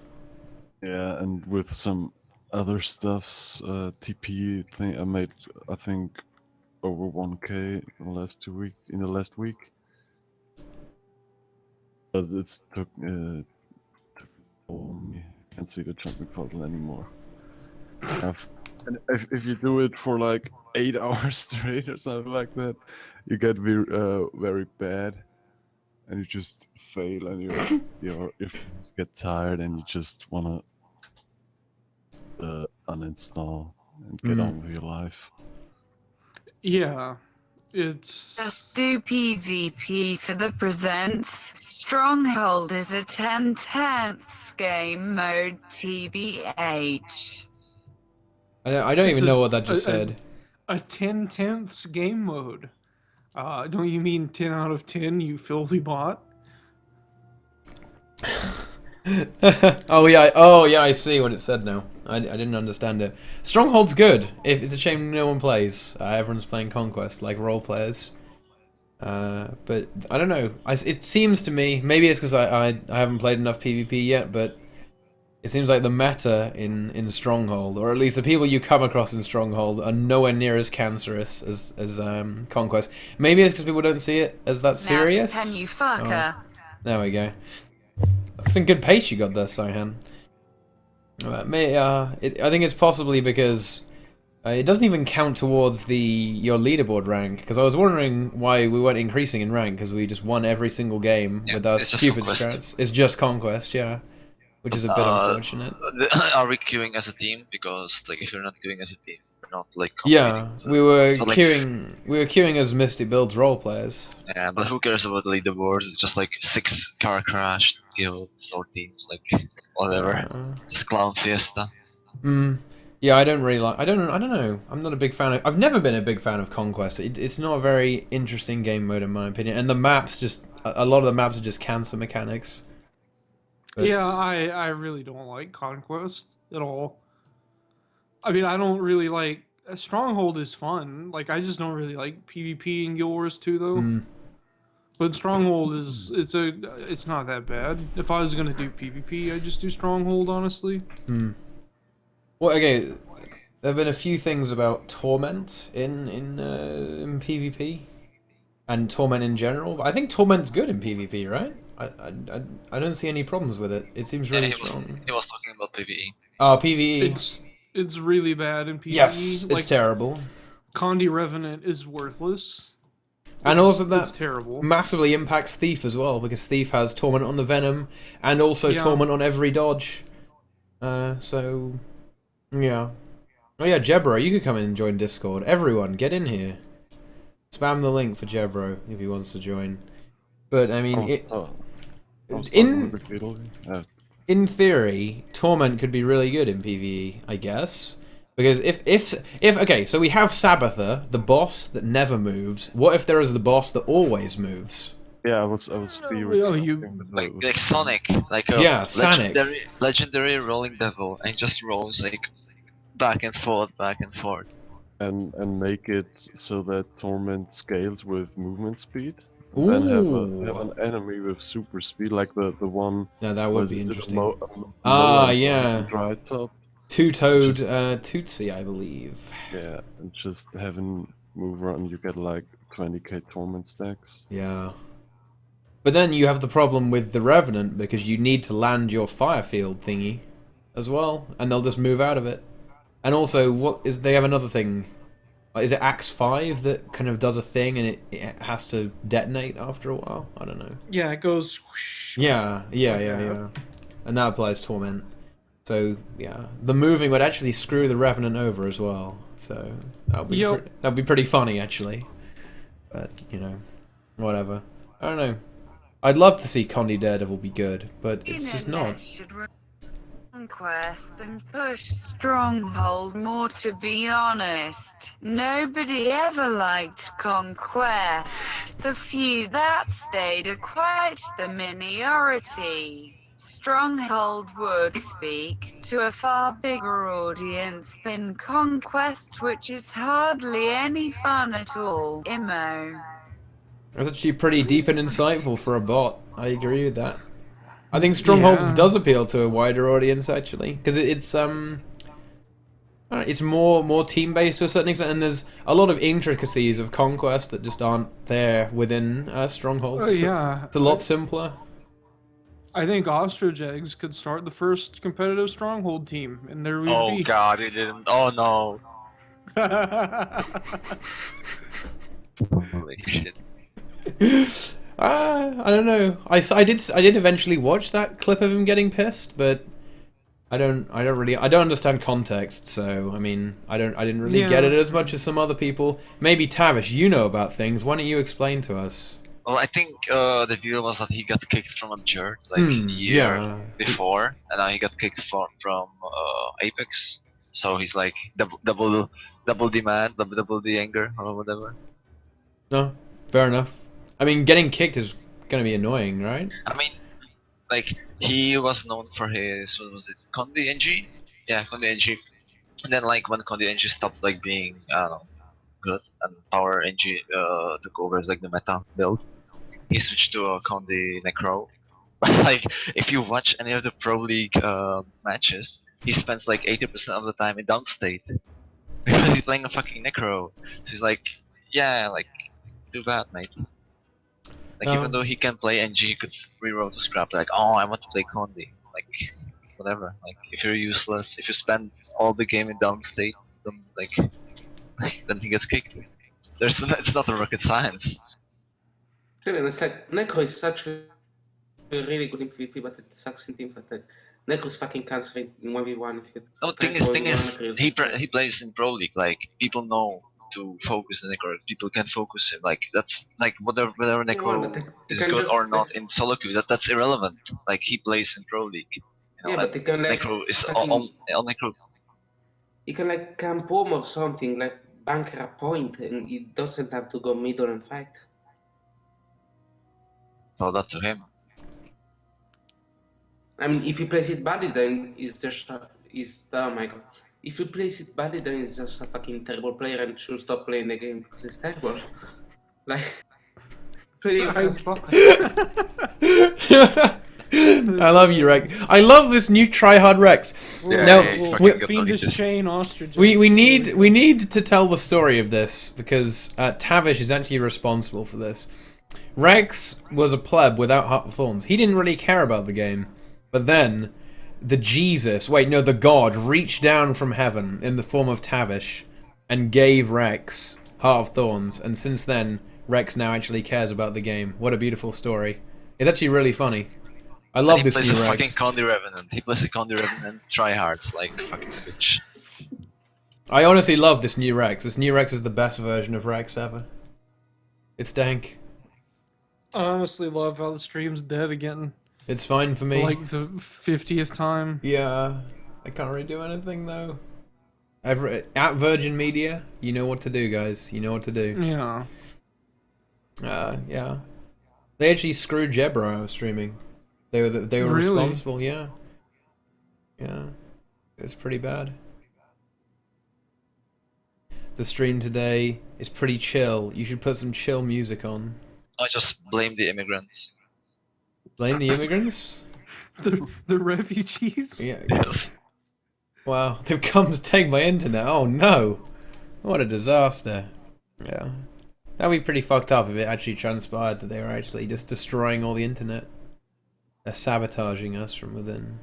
Yeah, and with some other stuffs, TP thing, I made I think over 1k in the last 2 weeks. In the last week, but it's took oh, me. Can't see the jumping puzzle anymore. And if you do it for like 8 hours straight or something like that, you get very bad, and you just fail, and you get tired, and you just wanna uninstall and get on with your life. Yeah. It's Just do PvP for the presents. Stronghold is a 10/10 game mode TBH. I don't It's even a- know what that just a- said. a 10/10 game mode. Don't you mean 10 out of 10, you filthy bot? Oh yeah, I see what it said now. I didn't understand it. Stronghold's good. It's a shame no one plays. Everyone's playing Conquest like role players. But I don't know. It seems to me, maybe it's because I haven't played enough PvP yet, but it seems like the meta in Stronghold, or at least the people you come across in Stronghold, are nowhere near as cancerous as Conquest. Maybe it's because people don't see it as that serious. Now to 10, you fucker. There we go. That's some good pace you got there, Saihan. I think it's possibly because it doesn't even count towards your leaderboard rank. Because I was wondering why we weren't increasing in rank, because we just won every single game with our it's just stupid Conquest. strats. It's just Conquest, yeah, which is a bit unfortunate. Are we queuing as a team? Because like if you're not queuing as a team, we're not like Yeah, competing. we were So, like- queuing. We were queuing as Misty Builds role players. Yeah, but who cares about the leaderboards? It's just like 6 car crash guilds or teams, like whatever. Just clown Fiesta. Yeah, I don't really like. I don't know. I'm not a big fan of. I've never been a big fan of Conquest. It's not a very interesting game mode in my opinion, and the maps just a lot of the maps are just cancer mechanics. But- Yeah, I really don't like Conquest at all. I mean, I don't really like Stronghold is fun. Like I just don't really like PvP in Guild Wars 2 though. But Stronghold it's not that bad. If I was gonna do PvP, I'd just do Stronghold honestly. Well, okay. There have been a few things about Torment in PvP, and Torment in general. But I think Torment's good in PvP, right? I don't see any problems with it. It seems really he strong. was talking about PvE. Oh, PvE. It's really bad in PvE. Yes, like, it's terrible. Condi Revenant is worthless. And also that it's terrible. massively impacts Thief as well, because Thief has Torment on the Venom, and also Yeah. Torment on every dodge. So, yeah. Oh yeah, Jebro, you could come in and join Discord. Everyone, get in here. Spam the link for Jebro if he wants to join. But, I mean, in theory, Torment could be really good in PvE, I guess. Because if okay, so we have Sabbather, the boss that never moves. What if there is the boss that always moves? Yeah, I was theorizing. Like Sonic, like a Yeah, Sonic. legendary rolling devil, and just rolls like back and forth. And make it so that Torment scales with movement speed. Ooh. Then have an enemy with super speed, like the one. Yeah, that would was be it the interesting. yeah. Dry top. Two-toed Just- Tootsie, I believe. Yeah, and just having move around, you get like 20k Torment stacks. Yeah. But then you have the problem with the Revenant, because you need to land your fire field thingy. as well, and they'll just move out of it. And also, they have another thing. Is it Axe 5 that kind of does a thing and it has to detonate after a while? I don't know. Yeah, it goes. Whoosh, Yeah. And that applies Torment. So yeah, the moving would actually screw the Revenant over as well. So that'd be pretty funny actually. But you know, whatever. I don't know. I'd love to see Condi Daredevil be good, but it's just not. Conquest and push Stronghold more, to be honest. Nobody ever liked Conquest. The few that stayed are quite the minority. Stronghold would speak to a far bigger audience than Conquest, which is hardly any fun at all. Imo. That's actually pretty deep and insightful for a bot. I agree with that. I think Stronghold does appeal to a wider audience actually, because it's more team based to a certain extent, and there's a lot of intricacies of Conquest that just aren't there within Stronghold. It's a lot simpler. I think Ostrich Eggs could start the first competitive Stronghold team, and there we'd be. Oh god, he didn't. Oh no. Holy shit. I don't know. I did eventually watch that clip of him getting pissed, but I don't understand context. So I mean, I didn't really get it as much as some other people. Maybe Tavish, you know about things. Why don't you explain to us? Well, I think the deal was that he got kicked from Absurd like the year before, and now he got kicked from Apex. So he's like double demand, double the anger or whatever. No, fair enough. I mean, getting kicked is gonna be annoying, right? I mean, like he was known for his what was it, Condi NG? Yeah, Condi NG. And then like when Condi NG stopped like being good and Power NG took over as like the meta build, he switched to a Condi Necro. But like if you watch any of the Pro League matches, he spends like 80% of the time in downstate because he's playing a fucking Necro. So he's like, yeah, like too bad, mate. Like even though he can play NG, he could reroll to scrap. Like, oh, I want to play Condi. Like, whatever. Like, if you're useless, if you spend all the game in downstate, then then he gets kicked. It's not a rocket science. It's like Necro is such a really good in PvP, but it sucks in teamfight. That Necro's fucking canceling in 1v1 if you. No, thing is, he plays in Pro League. Like people know to focus the Necro. People can focus him. Like that's like whether Necro is good or not in solo queue. That's irrelevant. Like he plays in Pro League. You know, yeah, but they can like Necro is on Necro. You can like camp home or something, like bunker a point, and it doesn't have to go middle and fight. So that's to him. I mean, if he plays it badly, then it's just oh my god. If he plays it badly, then he's just a fucking terrible player and should stop playing the game because it's terrible. Like, pretty high spot. I love you, Rex. I love this new tryhard Rex. Yeah, now, Fiendish chain ostrich. we need to tell the story of this because Tavish is actually responsible for this. Rex was a pleb without Heart of Thorns. He didn't really care about the game, but then the god reached down from heaven in the form of Tavish and gave Rex Heart of Thorns, and since then Rex now actually cares about the game. What a beautiful story. It's actually really funny. I love this new Rex. He plays a fucking Condi Revenant. He plays a Condi Revenant tryhards like a fucking bitch. I honestly love this new Rex. This new Rex is the best version of Rex ever. It's dank. I honestly love how the stream's dead again. It's fine for me. For like the 50th time. Yeah, I can't really do anything though. At Virgin Media, you know what to do, guys. You know what to do. Yeah. Yeah. They actually screwed Jebra out of streaming. They were really? responsible. Yeah. Yeah. It was pretty bad. The stream today is pretty chill. You should put some chill music on. I just blame the immigrants. Blame the immigrants? the refugees? Yeah. Yes. Wow, they've come to take my internet. Oh no. What a disaster. Yeah. That'd be pretty fucked up if it actually transpired that they were actually just destroying all the internet. They're sabotaging us from within.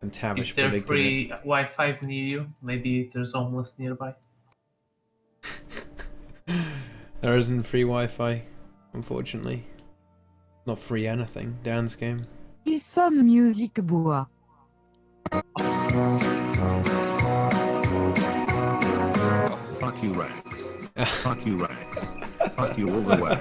And Tavish Is there predicted free Wi-Fi near you? Maybe there's homeless nearby. it. There isn't free Wi-Fi, unfortunately. Not free anything. Dan's game. Is some music bois. Fuck you, Rex. Fuck you, Rex. Fuck you all the way.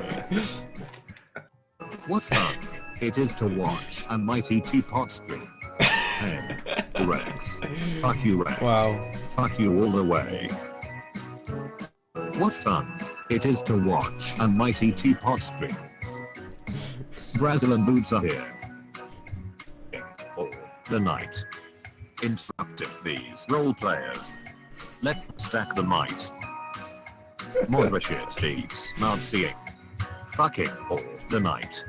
What fun it is to watch a mighty teapot stream. Hey, Rex. Fuck you, Rex. Wow. Fuck you all the way. What fun it is to watch a mighty teapot stream. Brazil and Boots are here. All the night. Interrupting these role players. Let's stack the might. More shit deeds, not seeing. Fucking all the night.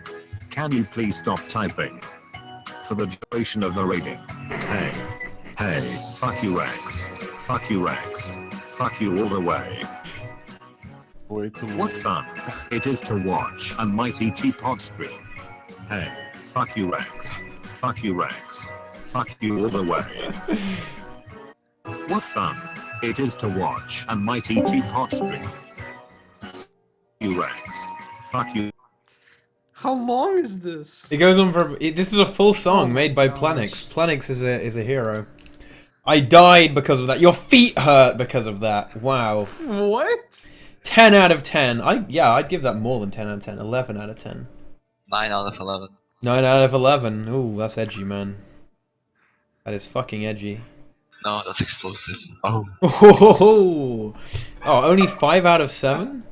Can you please stop typing? For the duration of the rating. Hey, fuck you Rex. Fuck you Rex. Fuck you all the way. Wait till What fun it is to watch a mighty teapot stream. Hey, fuck you Rex. Fuck you Rex. Fuck you all the way. What fun it is to watch a mighty teapot stream. You Rex. Fuck you. How long is this? It goes on for. This is a full song Oh made my by gosh. Planix. Planix is a hero. I died because of that. Your feet hurt because of that. Wow. What? 10 out of 10. I'd give that more than 10 out of 10. 11 out of 10. 9 out of 11. 9 out of 11. Ooh, that's edgy, man. That is fucking edgy. No, that's explosive. Oh. Oh, only 5 out of 7?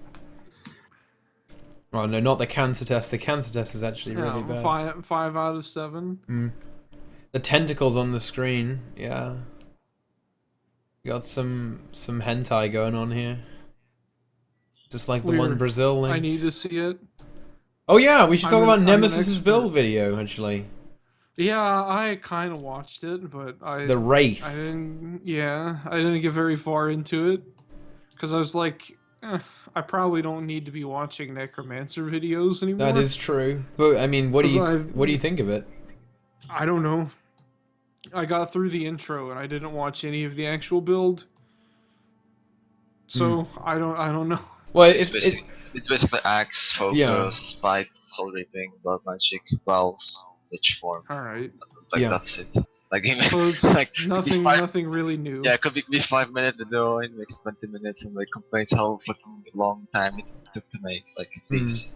Oh no, not the cancer test. The cancer test is actually really bad. Five out of 7. The tentacles on the screen, yeah. Got some hentai going on here. Just like the one Weird. Brazil linked. I need to see it. Oh yeah, we should talk about I'm an Nemesis's expert. build video, actually. Yeah, I kind of watched it, but The Wraith. I didn't get very far into it because I was like, I probably don't need to be watching necromancer videos anymore. That is true. But I mean, what do Because you think of it? I don't know. I got through the intro and I didn't watch any of the actual build, so I don't know. Well, It's basically axe, focus, Yeah. bite, soul reaping, blood magic, bells, lich form. All right, Like Yeah. that's it. Like so it's like nothing five- nothing really new. Yeah, it could be 5 minute video in makes 20 minutes and like complains how fucking long time it took to make. Like these.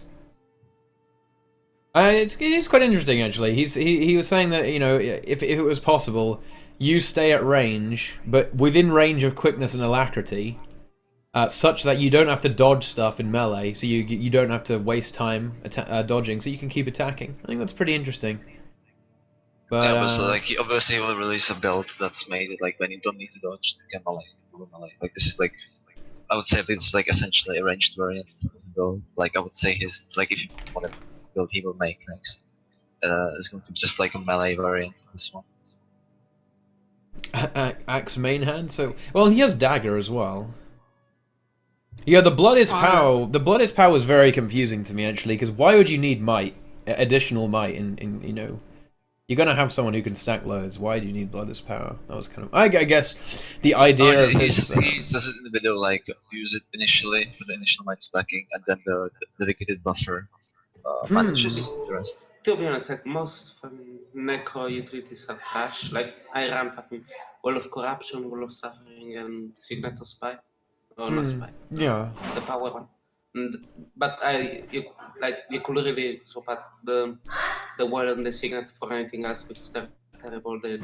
It's quite interesting actually. He was saying that, you know, if it was possible, you stay at range, but within range of quickness and alacrity, such that you don't have to dodge stuff in melee, so you don't have to waste time dodging, so you can keep attacking. I think that's pretty interesting. But Yeah, but so, like he obviously will release a build that's made it like when you don't need to dodge, you can melee. Like this is like I would say this is like essentially a ranged variant of the build. Like I would say his like if you want to build he will make next, is going to be just like a melee variant of this one. axe main hand. So well, he has dagger as well. Yeah, the blood is power. The blood is power was very confusing to me actually, because why would you need might, additional might in you know? You're gonna have someone who can stack loads. Why do you need blood as power? That was kind of I guess the idea of he his. does it in the video like use it initially for the initial might stacking, and then the dedicated buffer manages the rest. To be honest, like most necro utilities are trash. Like I ran fucking Wall of Corruption, Wall of Suffering, and Signet of Spy. Or not Spy. Yeah. The power one. But you could really swap out the word and the signet for anything else because they're terrible. They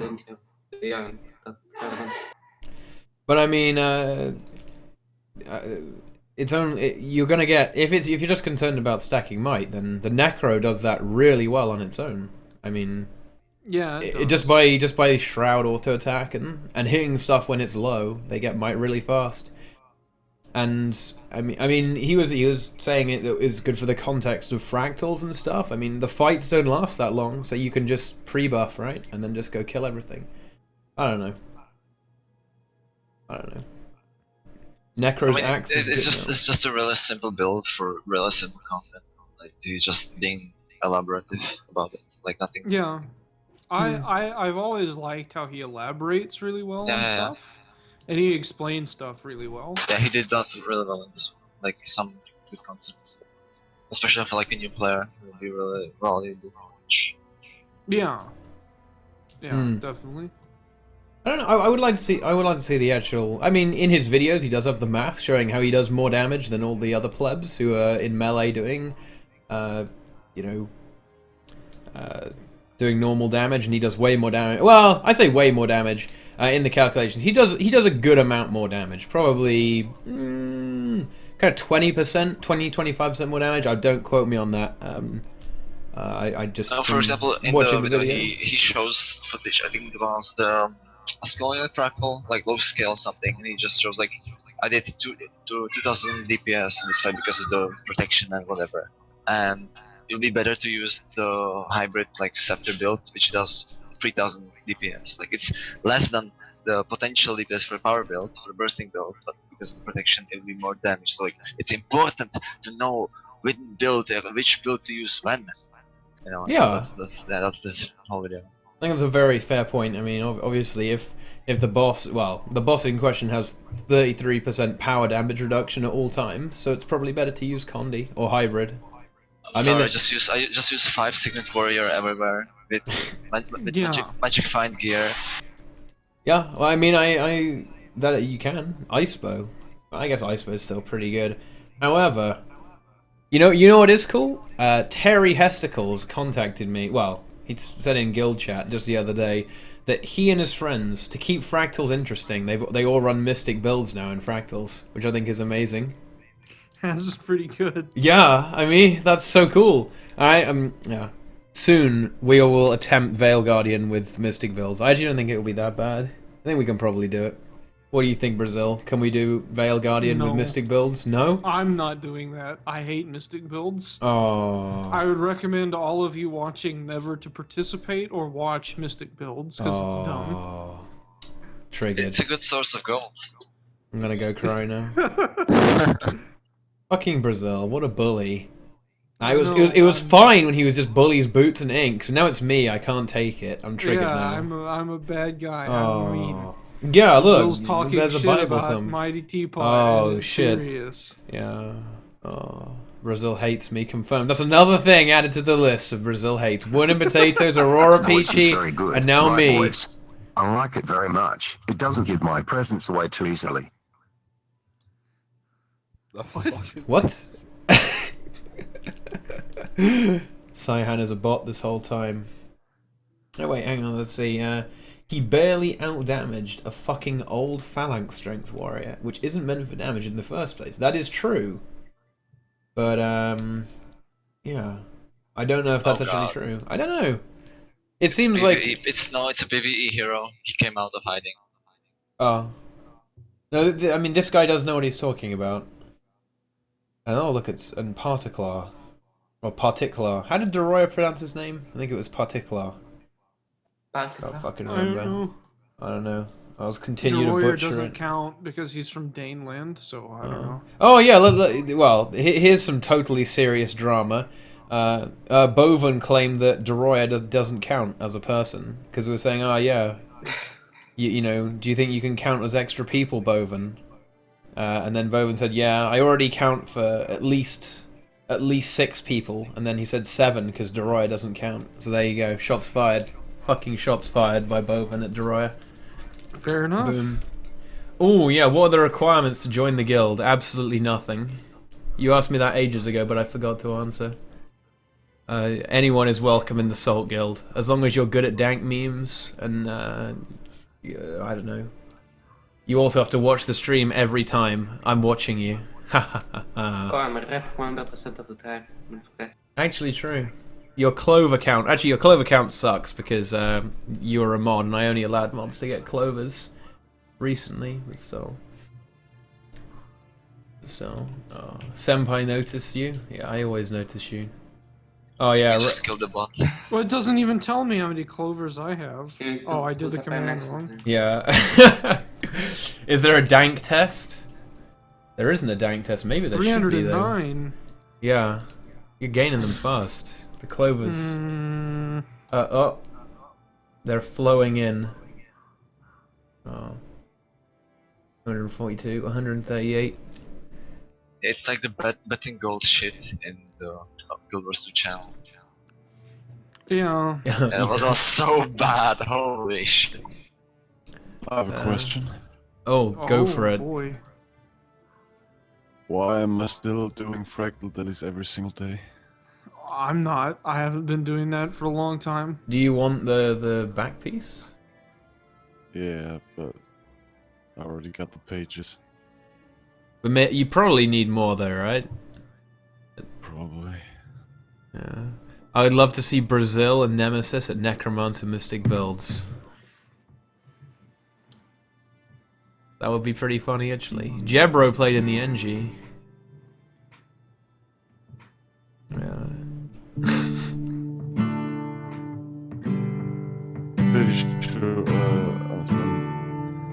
aren't that relevant. But I mean, it's only you're gonna get if you're just concerned about stacking might, then the necro does that really well on its own. I mean, Yeah, it just by shroud auto attack and hitting stuff when it's low, they get might really fast. And I mean, he was saying it is good for the context of fractals and stuff. I mean, the fights don't last that long, so you can just pre-buff, right, and then just go kill everything. I don't know. Necro's axe. It's just a really simple build for really simple content. Like he's just being elaborative about it, like nothing. Yeah, I've always liked how he elaborates really well on stuff, and he explains stuff really well. Yeah, he did that really well in this, like some good concepts, especially for like a new player. It would be really valuable. Yeah, definitely. I don't know. I would like to see. I would like to see the actual. I mean, in his videos, he does have the math showing how he does more damage than all the other plebs who are in melee doing, you know, doing normal damage, and he does way more damage. Well, I say way more damage in the calculations. He does a good amount more damage. Probably kind of 20%, 20-25% more damage. Don't quote me on that. I just for example, in watching the video, he shows footage. I think it was the a scaling fractal, like low scale something, and he just shows like I did 2000 DPS in this fight because of the protection and whatever. And it would be better to use the hybrid like scepter build, which does 3000 DPS. Like it's less than the potential DPS for power build, for bursting build, but because of the protection, it will be more damage. So like it's important to know which build to use when. You know, yeah, that's this whole video. I think that's a very fair point. I mean, obviously, if the boss, well, the boss in question has 33% power damage reduction at all times, so it's probably better to use Condi or hybrid. I just use 5 Signet Warrior everywhere with magic find gear. Yeah, well, I mean, that you can Ice Bow. I guess Ice Bow is still pretty good. However, you know what is cool? Terry Hesticles contacted me. Well, he said in guild chat just the other day that he and his friends, to keep Fractals interesting, they all run Mystic builds now in Fractals, which I think is amazing. That's pretty good. Yeah, I mean, that's so cool. Yeah. Soon, we will attempt Veil Guardian with Mystic builds. I actually don't think it will be that bad. I think we can probably do it. What do you think, Brazil? Can we do Veil Guardian with Mystic builds? No? I'm not doing that. I hate Mystic builds. Oh. I would recommend all of you watching never to participate or watch Mystic builds, because it's dumb. Triggered. It's a good source of gold. I'm gonna go cry now. Fucking Brazil, what a bully. It was fine when he was just bullies, boots, and ink. So now it's me. I can't take it. I'm triggered now. I'm a bad guy. I'm mean. Yeah, look. Brazil's talking there's a shit Bible about thumb. MightyTeapot. Oh and shit. Serious. Yeah. Oh, Brazil hates me. Confirmed. That's another thing added to the list of Brazil hates. Wood and potatoes, Aurora Peachy, and now me. Boys. I like it very much. It doesn't give my presents away too easily. What? Saihan is a bot this whole time. Oh wait, hang on, let's see. He barely outdamaged a fucking old phalanx strength warrior, which isn't meant for damage in the first place. That is true. But, yeah. I don't know if that's actually true. I don't know. It seems like... It's a PvE hero. He came out of hiding. Oh. No, I mean, this guy does know what he's talking about. And oh, look, it's in Particular. Or Particular. How did Doroya pronounce his name? I think it was Particular. I don't fucking remember. I don't know. I was continuing to butcher it. Doesn't count because he's from Daneland, so I don't know. Oh yeah, well, here's some totally serious drama. Bovan claimed that Doroya doesn't count as a person because we were saying, oh yeah, you know, do you think you can count as extra people, Bovan? And then Bovan said, yeah, I already count for at least 6 people, and then he said 7 because Doroya doesn't count. So there you go, shots fired. Fucking shots fired by Bovan at Doroya. Fair enough. Boom. Oh yeah, what are the requirements to join the guild? Absolutely nothing. You asked me that ages ago, but I forgot to answer. Anyone is welcome in the Salt Guild, as long as you're good at dank memes, and I don't know. You also have to watch the stream every time. I'm watching you. Oh, I'm a rep 100% of the time. Actually true. Your Clover count. Actually, your Clover count sucks because you're a mod, and I only allowed mods to get Clovers recently. So, Senpai noticed you. Yeah, I always notice you. Oh yeah. You just killed the bot. Well, it doesn't even tell me how many clovers I have. Oh, I did the command wrong. Yeah. Is there a dank test? There isn't a dank test. Maybe there should be though. 309. Yeah. You're gaining them fast. The clovers. They're flowing in. Oh. 142, 138. It's like the betting gold shit in the Guild Wars 2 channel. Yeah. Yeah, that was so bad. Holy shit. I have a question. Oh, go for it. Boy. Why am I still doing fractal dailies every single day? I'm not. I haven't been doing that for a long time. Do you want the back piece? Yeah, but I already got the pages. But you probably need more though, right? Probably. Yeah. I would love to see Brazil and Nemesis at Necromancer Mystic builds. That would be pretty funny, actually. Jebro played in the NG. Yeah. Pretty sure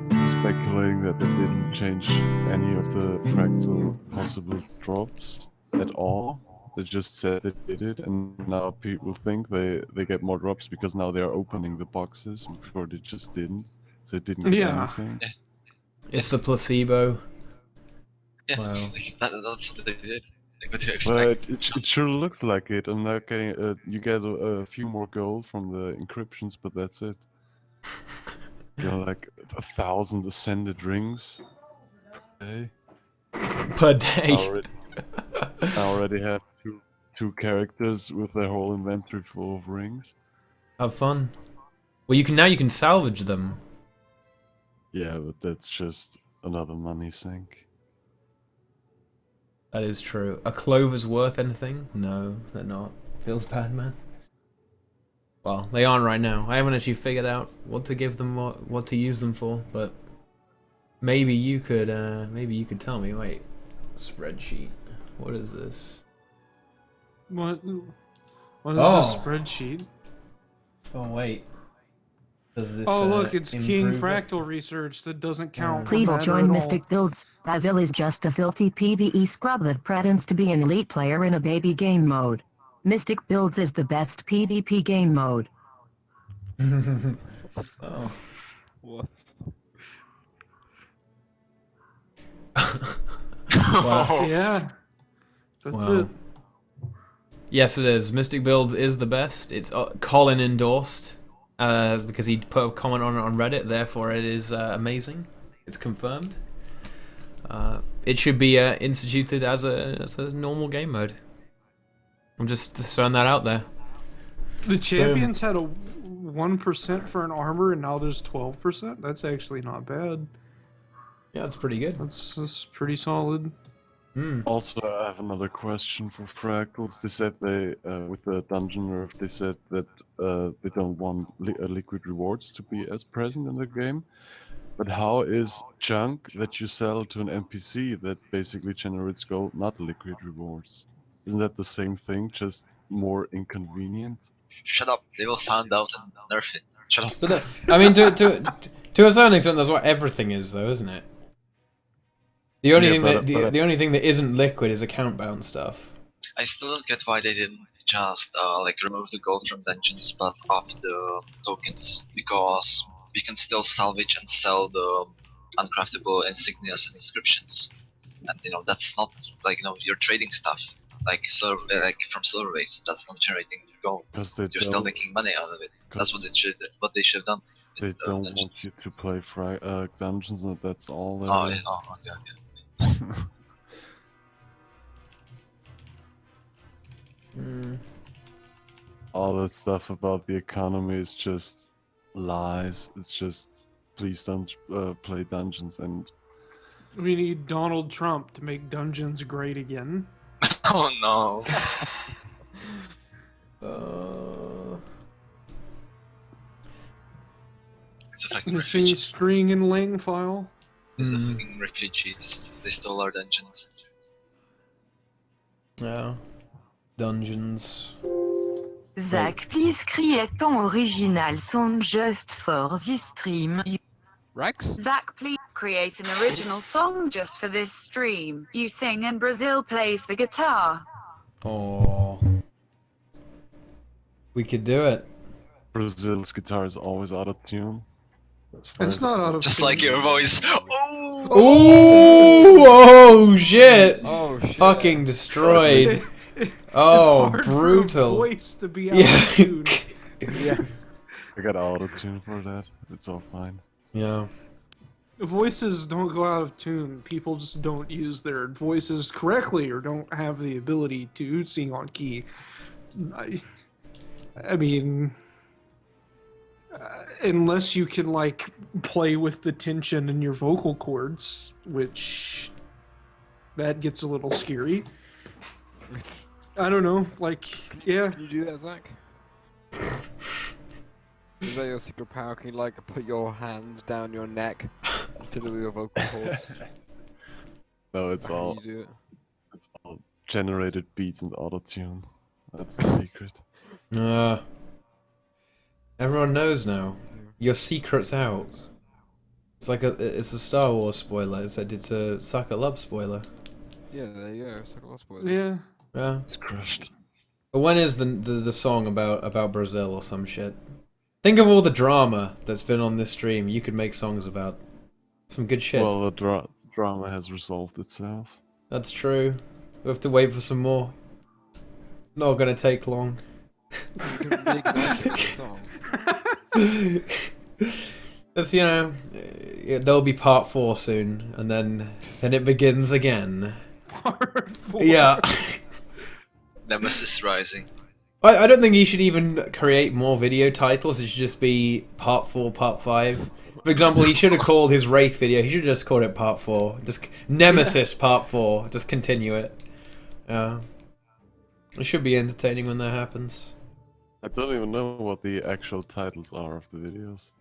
I'm speculating that they didn't change any of the fractal possible drops at all. They just said they did it, and now people think they get more drops because now they are opening the boxes. Before they just didn't. So they didn't get anything. Yeah. It's the placebo. Yeah, Wow. that's what they did. Like, what do you expect? But it sure looks like it. I'm not getting. You get a few more gold from the encryptions, but that's it. You know, like 1,000 ascended rings per day. Per day. I already have two characters with their whole inventory full of rings. Have fun. Well, you can salvage them. Yeah, but that's just another money sink. That is true. Are clovers worth anything? No, they're not. Feels bad, man. Well, they aren't right now. I haven't actually figured out what to give them, what to use them for, but maybe you could tell me. Wait, spreadsheet. What is this? What is this spreadsheet? Oh wait. Does this, look, it's King improve it? Fractal Research. That doesn't count. Please for matter join at all. Mystic Builds. Basil is just a filthy PvE scrub that pretends to be an elite player in a baby game mode. Mystic Builds is the best PvP game mode. Oh. What? Wow. Yeah. That's Wow. it. Yes, it is. Mystic Builds is the best. It's Colin endorsed because he put a comment on Reddit. Therefore, it is amazing. It's confirmed. It should be instituted as a normal game mode. I'm just throwing that out there. The champions had a 1% for an armor, and now there's 12%. That's actually not bad. Yeah, that's pretty good. That's pretty solid. Also, I have another question for Fractals. They said they, with the dungeon nerf, they said that they don't want liquid rewards to be as present in the game. But how is junk that you sell to an NPC that basically generates gold not liquid rewards? Isn't that the same thing, just more inconvenient? Shut up, they will find out and nerf it. Shut up. But I mean, to a certain extent, that's what everything is, though, isn't it? The only the only thing that isn't liquid is account bound stuff. I still don't get why they didn't just like remove the gold from dungeons but up the tokens, because we can still salvage and sell the uncraftable insignias and inscriptions, and you know that's not like you're trading stuff like from silver race. That's not generating gold. You're still making money out of it. That's what they should have done. They don't want you to play dungeons, and that's all. Oh, yeah. Oh, okay. All that stuff about the economy is just lies. It's just, please don't play dungeons. And We need Donald Trump to make dungeons great again. Oh no. It's a fucking Machine string and lang file. It's the fucking refugees. They stole our dungeons. Yeah. Dungeons. Zach, please create ton original song just for this stream. Rex? Zach, please create an original song just for this stream. You sing and Brazil plays the guitar. Oh. We could do it. Brazil's guitar is always out of tune. As far It's as not out of Just tune. like your voice. Oh! Ooh! Oh shit! Oh shit. Fucking destroyed. It's Oh, hard brutal. for a voice to be out Yeah. of tune. Yeah. I got out of tune for that. It's all fine. Yeah. Voices don't go out of tune. People just don't use their voices correctly or don't have the ability to sing on key. I mean, unless you can like play with the tension in your vocal cords, which that gets a little scary. I don't know, like, yeah. Can you do that, Zach? Is that your secret power? Can you like put your hands down your neck and fiddle with your vocal cords? No, it's How all do you do it? it's all generated beats and auto tune. That's the secret. Everyone knows now. Your secret's out. It's like it's a Star Wars spoiler. It's a Sucker Love spoiler. Yeah, there you go. It's like a lot of spoilers. Yeah. Yeah. It's crushed. But when is the song about Brazil or some shit? Think of all the drama that's been on this stream. You could make songs about some good shit. Well, the drama has resolved itself. That's true. We have to wait for some more. Not gonna take long. You can make that into a song. That's, you know, there'll be part 4 soon, and then it begins again. Part 4. Yeah. Nemesis Rising. I don't think he should even create more video titles. It should just be part 4, part 5. For example, he should have called his Wraith video. He should have just called it part 4. Just Nemesis part 4. Just continue it. Yeah. It should be entertaining when that happens. I don't even know what the actual titles are of the videos.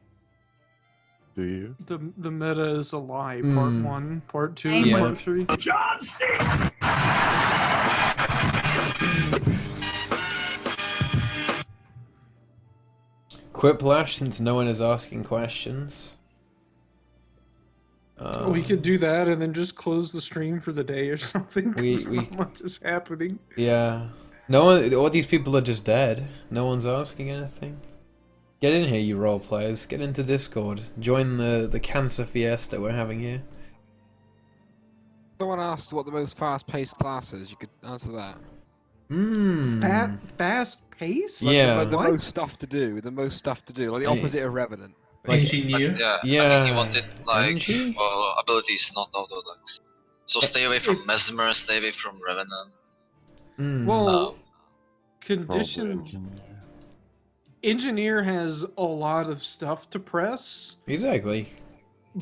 Do you? The meta is a lie. Part 1, part 2, Yeah. part 3. John C. Quiplash, since no one is asking questions. We could do that and then just close the stream for the day or something. 'Cause not much is happening. Yeah. No one. All these people are just dead. No one's asking anything. Get in here, you role players. Get into Discord. Join the cancer fiesta we're having here. Someone asked what the most fast-paced class is. You could answer that. Fast pace? Yeah. Like the What? most stuff to do. The most stuff to do. Like the opposite of Revenant. Engineer. Yeah, Yeah. I think he wanted like Energy? abilities, not autodex. So stay away from Mesmer, stay away from Revenant. Well, Probably condition engineer. engineer has a lot of stuff to press, Exactly.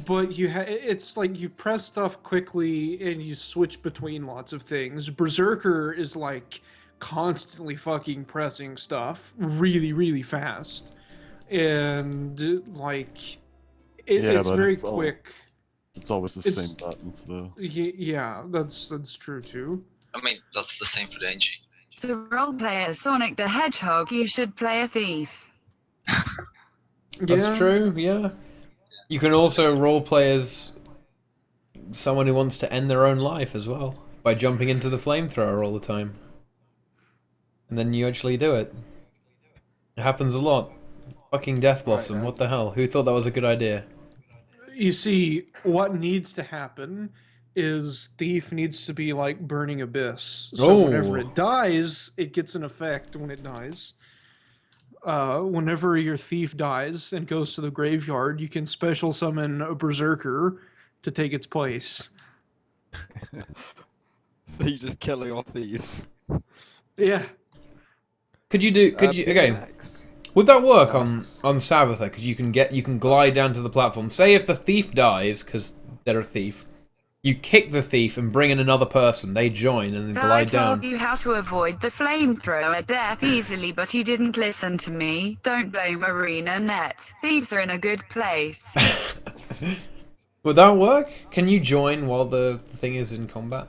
but it's like you press stuff quickly and you switch between lots of things. Berserker is like constantly fucking pressing stuff really, really fast, and like it's but very it's all- quick. It's always the It's- same buttons though. Yeah, that's true too. I mean, that's the same for the engine. To roleplay as Sonic the Hedgehog, you should play a thief. That's Yeah. true, yeah. You can also roleplay as someone who wants to end their own life as well, by jumping into the flamethrower all the time. And then you actually do it. It happens a lot. Fucking Death Blossom, what the hell? Who thought that was a good idea? You see, what needs to happen is Thief needs to be like Burning Abyss. So whenever Oh. it dies, it gets an effect when it dies. Whenever your Thief dies and goes to the graveyard, you can special summon a Berserker to take its place. So you just killing all thieves. Yeah. Okay. Would that work on Sabbatha? Because you can glide down to the platform. Say if the thief dies, because they're a thief, you kick the thief and bring in another person. They join and then I glide told down. you how to avoid the flamethrower death easily, but you didn't listen to me. Don't blame ArenaNet. Thieves are in a good place. Would that work? Can you join while the thing is in combat?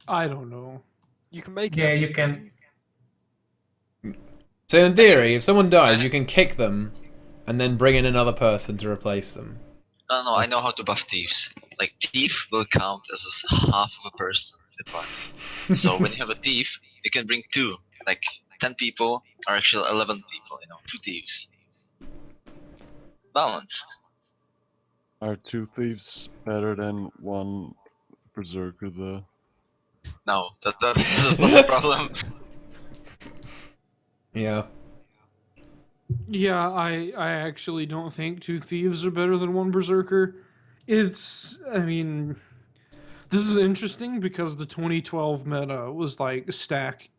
I don't know. You can make it. Yeah, you can. So in theory, if someone dies, you can kick them and then bring in another person to replace them. No, I know how to buff thieves. Like, thief will count as half of a person in the party. So when you have a thief, you can bring 2. Like, 10 people are actually 11 people, 2 thieves. balanced. Are 2 thieves better than 1 berserker though? No, that's not the problem. Yeah. Yeah, I actually don't think 2 thieves are better than 1 berserker. I mean, this is interesting because the 2012 meta was like stack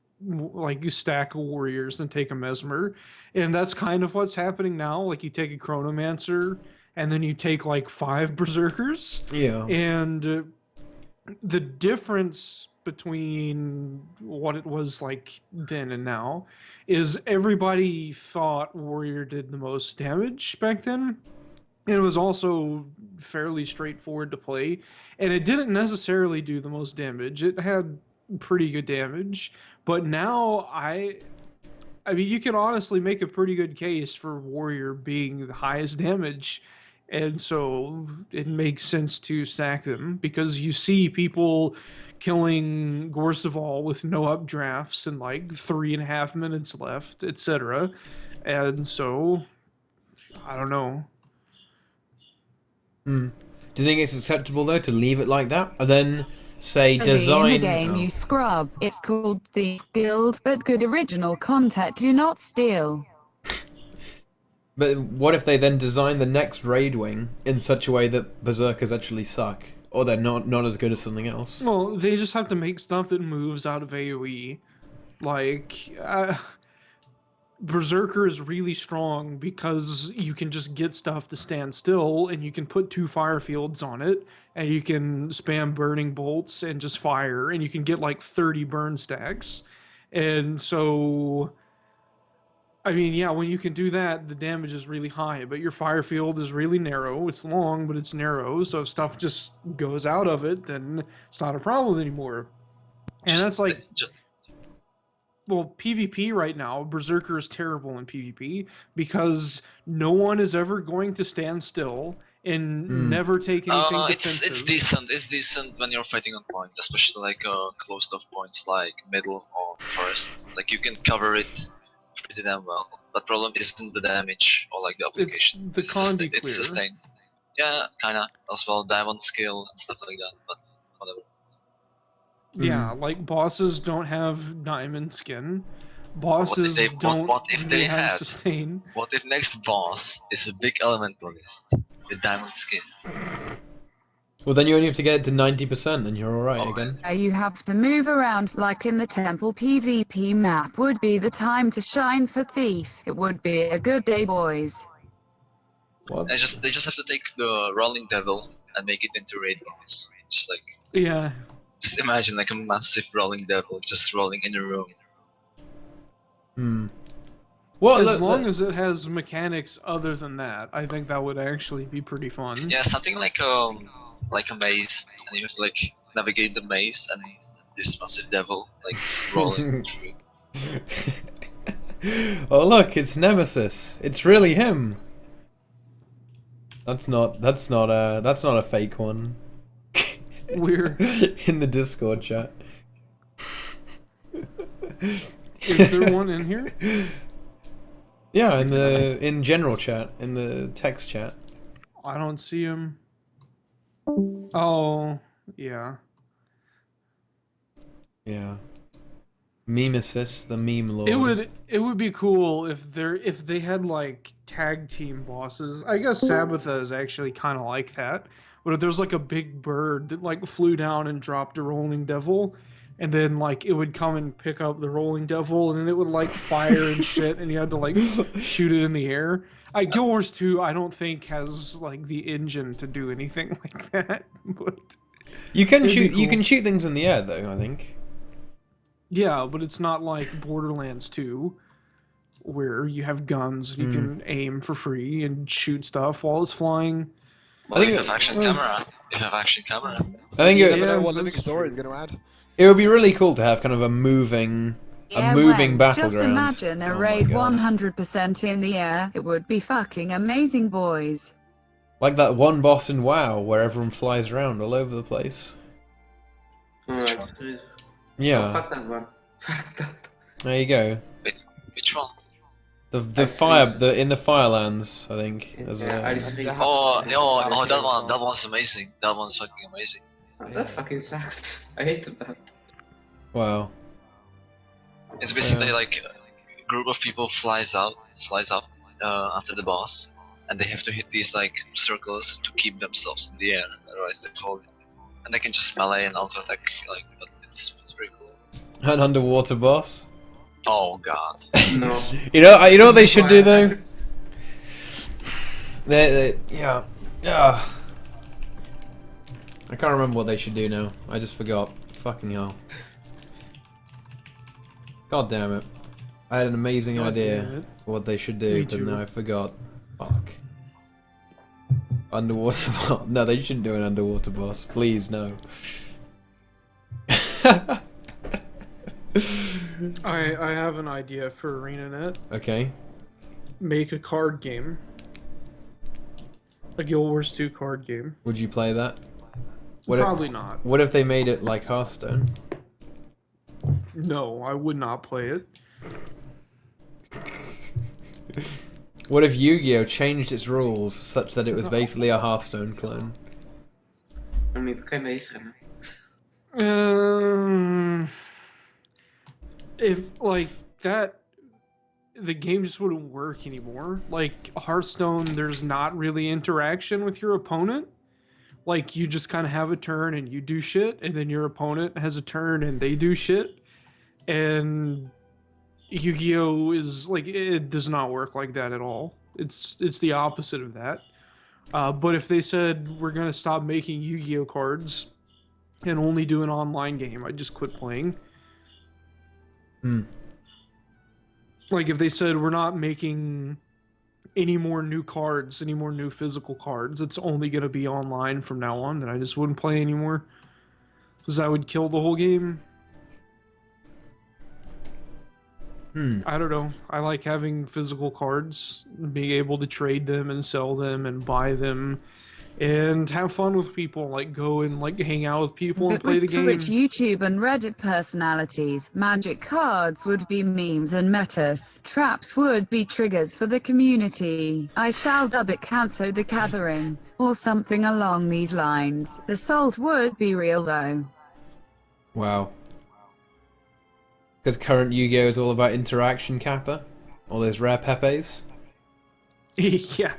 warriors and take a mesmer, and that's kind of what's happening now. Like you take a chronomancer and then you take like 5 berserkers, Yeah. and the difference between what it was like then and now is everybody thought warrior did the most damage back then. It was also fairly straightforward to play, and it didn't necessarily do the most damage. It had pretty good damage, but now I mean, you can honestly make a pretty good case for warrior being the highest damage, and so it makes sense to stack them because you see people killing Gorseval with no updrafts and like 3.5 minutes left, etc. And so I don't know. Do you think it's acceptable though to leave it like that, and then say In design? the game you scrub. It's called the Guild, but good original content. Do not steal. But what if they then design the next raid wing in such a way that berserkers actually suck, or they're not as good as something else? Well, they just have to make stuff that moves out of AoE. Like, Berserker is really strong because you can just get stuff to stand still, and you can put 2 fire fields on it, and you can spam burning bolts and just fire, and you can get like 30 burn stacks. And so, I mean, yeah, when you can do that, the damage is really high, but your fire field is really narrow. It's long, but it's narrow, so if stuff just goes out of it, then it's not a problem anymore. And that's like... Well, PvP right now, Berserker is terrible in PvP because no one is ever going to stand still and never take anything defensive. It's decent. It's decent when you're fighting on point, especially like closed off points like middle or forest. Like you can cover it pretty damn well. But problem isn't the damage or like the application. It's the Condi it's clear. sustained. Yeah, kinda. As well, diamond skill and stuff like that. But whatever. Yeah, like bosses don't have diamond skin. Bosses don't really have sustain. What if next boss is a big elementalist with diamond skin? Well, then you only have to get it to 90%, then you're alright again. You have to move around like in the temple PvP map would be the time to shine for Thief. It would be a good day, boys. What? They just have to take the rolling devil and make it into raid boss. Just like yeah. Just imagine like a massive rolling devil just rolling in a room. Well, as long as it has mechanics other than that, I think that would actually be pretty fun. Yeah, something like a maze, and you have to like navigate the maze, and this massive devil like is rolling through. Oh look, it's Nemesis. It's really him. That's not a fake one. Weird. In the Discord chat. Is there one in here? Yeah, in general chat, in the text chat. I don't see him. Oh, yeah. Yeah. Memesis, the meme lord. It would be cool if they had like tag team bosses. I guess Sabbatha is actually kind of like that. But if there's like a big bird that like flew down and dropped a rolling devil, and then like it would come and pick up the rolling devil, and then it would like fire and shit, and you had to like shoot it in the air. Guild Wars 2, I don't think has like the engine to do anything like that. But you can shoot. Cool. You can shoot things in the air, though. I think. Yeah, but it's not like Borderlands 2, where you have guns and you can aim for free and shoot stuff while it's flying. Well, I think you have action camera. You have action camera. I think you never know what living story is going to add. It would be really cool to have kind of a moving battleground. Just imagine a raid 100% in the air. It would be fucking amazing, boys. Like that one boss in WoW where everyone flies around all over the place. Yeah. Yeah. Oh, fuck that one. Fuck that. There you go. Wait, which one? The fire in the Firelands, I think. There's Ice Race. Oh, that one's amazing. That one's fucking amazing. That fucking sucks. I hated that. Wow. It's basically like a group of people flies up after the boss, and they have to hit these like circles to keep themselves in the air, otherwise they fall. And they can just melee and auto attack, like, but it's pretty cool. An underwater boss. Oh god. No. You know what they should do though. Yeah. I can't remember what they should do now. I just forgot. Fucking hell. God damn it. I had an amazing idea for what they should do, but now I forgot. Fuck. Underwater boss. No, they shouldn't do an underwater boss. Please, no. I have an idea for ArenaNet. Okay. Make a card game. A Guild Wars 2 card game. Would you play that? Probably not. What if they made it like Hearthstone? No, I would not play it. What if Yu-Gi-Oh changed its rules such that it was basically a Hearthstone clone? I mean, it kinda is, right? If like that, the game just wouldn't work anymore. Like Hearthstone, there's not really interaction with your opponent. Like you just kind of have a turn and you do shit, and then your opponent has a turn and they do shit. And Yu-Gi-Oh is like, it does not work like that at all. It's the opposite of that. But if they said we're gonna stop making Yu-Gi-Oh cards and only do an online game, I'd just quit playing. Like if they said we're not making any more new cards, any more new physical cards, it's only gonna be online from now on, then I just wouldn't play anymore. Because that would kill the whole game. I don't know. I like having physical cards, being able to trade them and sell them and buy them, and have fun with people. Like go and like hang out with people and play the game. Twitch, YouTube, and Reddit personalities, magic cards would be memes and metas. Traps would be triggers for the community. I shall dub it Cancel the Gathering, or something along these lines. The salt would be real though. Wow. Because current Yu-Gi-Oh is all about interaction, Kappa. All those rare Pepes. Yeah.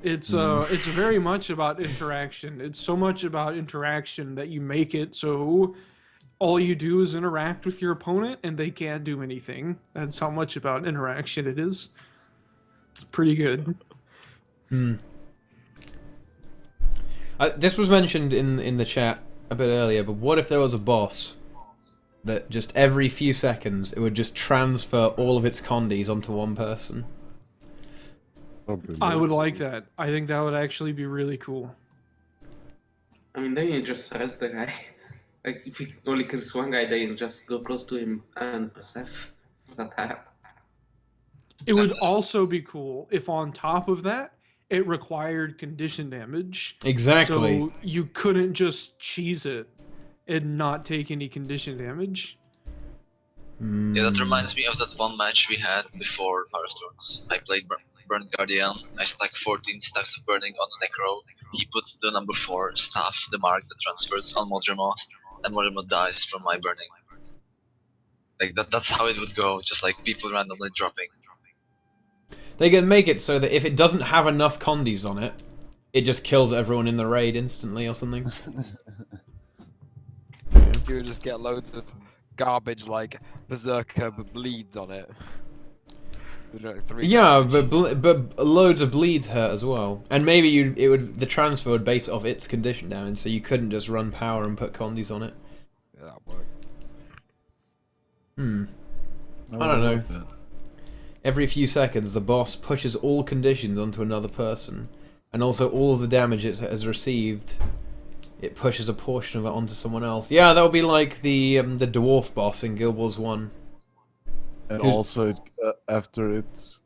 It's very much about interaction. It's so much about interaction that you make it so all you do is interact with your opponent and they can't do anything. That's how much about interaction it is. It's pretty good. This was mentioned in the chat a bit earlier, but what if there was a boss that just every few seconds it would just transfer all of its condies onto one person? I would like that. I think that would actually be really cool. I mean, then you just arrest the guy. Like, if he only kills one guy, then you just go close to him and press F. It's not that hard. It would also be cool if on top of that, it required condition damage. Exactly. So you couldn't just cheese it and not take any condition damage. Yeah, that reminds me of that one match we had before Power Thrones. I played Burn Guardian. I stacked 14 stacks of burning on the Necro. He puts the number 4 staff, the mark that transfers on Modremoth, and Modremoth dies from my burning. Like that's how it would go, just like people randomly dropping. They can make it so that if it doesn't have enough condies on it, it just kills everyone in the raid instantly or something. You would just get loads of garbage like Berserker but bleeds on it. Yeah, but loads of bleeds hurt as well, and maybe the transfer would base it off its condition damage, so you couldn't just run power and put condies on it. Yeah, that would work. I don't know. Every few seconds, the boss pushes all conditions onto another person, and also all of the damage it has received, it pushes a portion of it onto someone else. Yeah, that would be like the dwarf boss in Guild Wars 1. And also, after it's,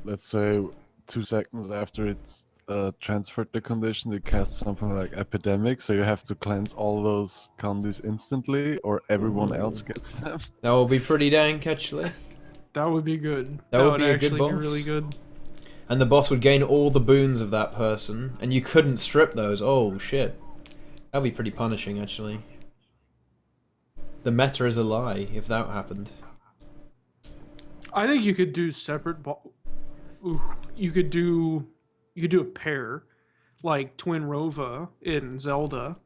let's say, 2 seconds after it's transferred the condition, it casts something like Epidemic, so you have to cleanse all those condies instantly, or everyone else gets them. That will be pretty dank, actually. That would be good. That would be a actually good be boss. really good. And the boss would gain all the boons of that person, and you couldn't strip those. Oh shit. That'd be pretty punishing, actually. The meta is a lie if that happened. I think you could do separate. You could do a pair, like Twin Rova in Zelda.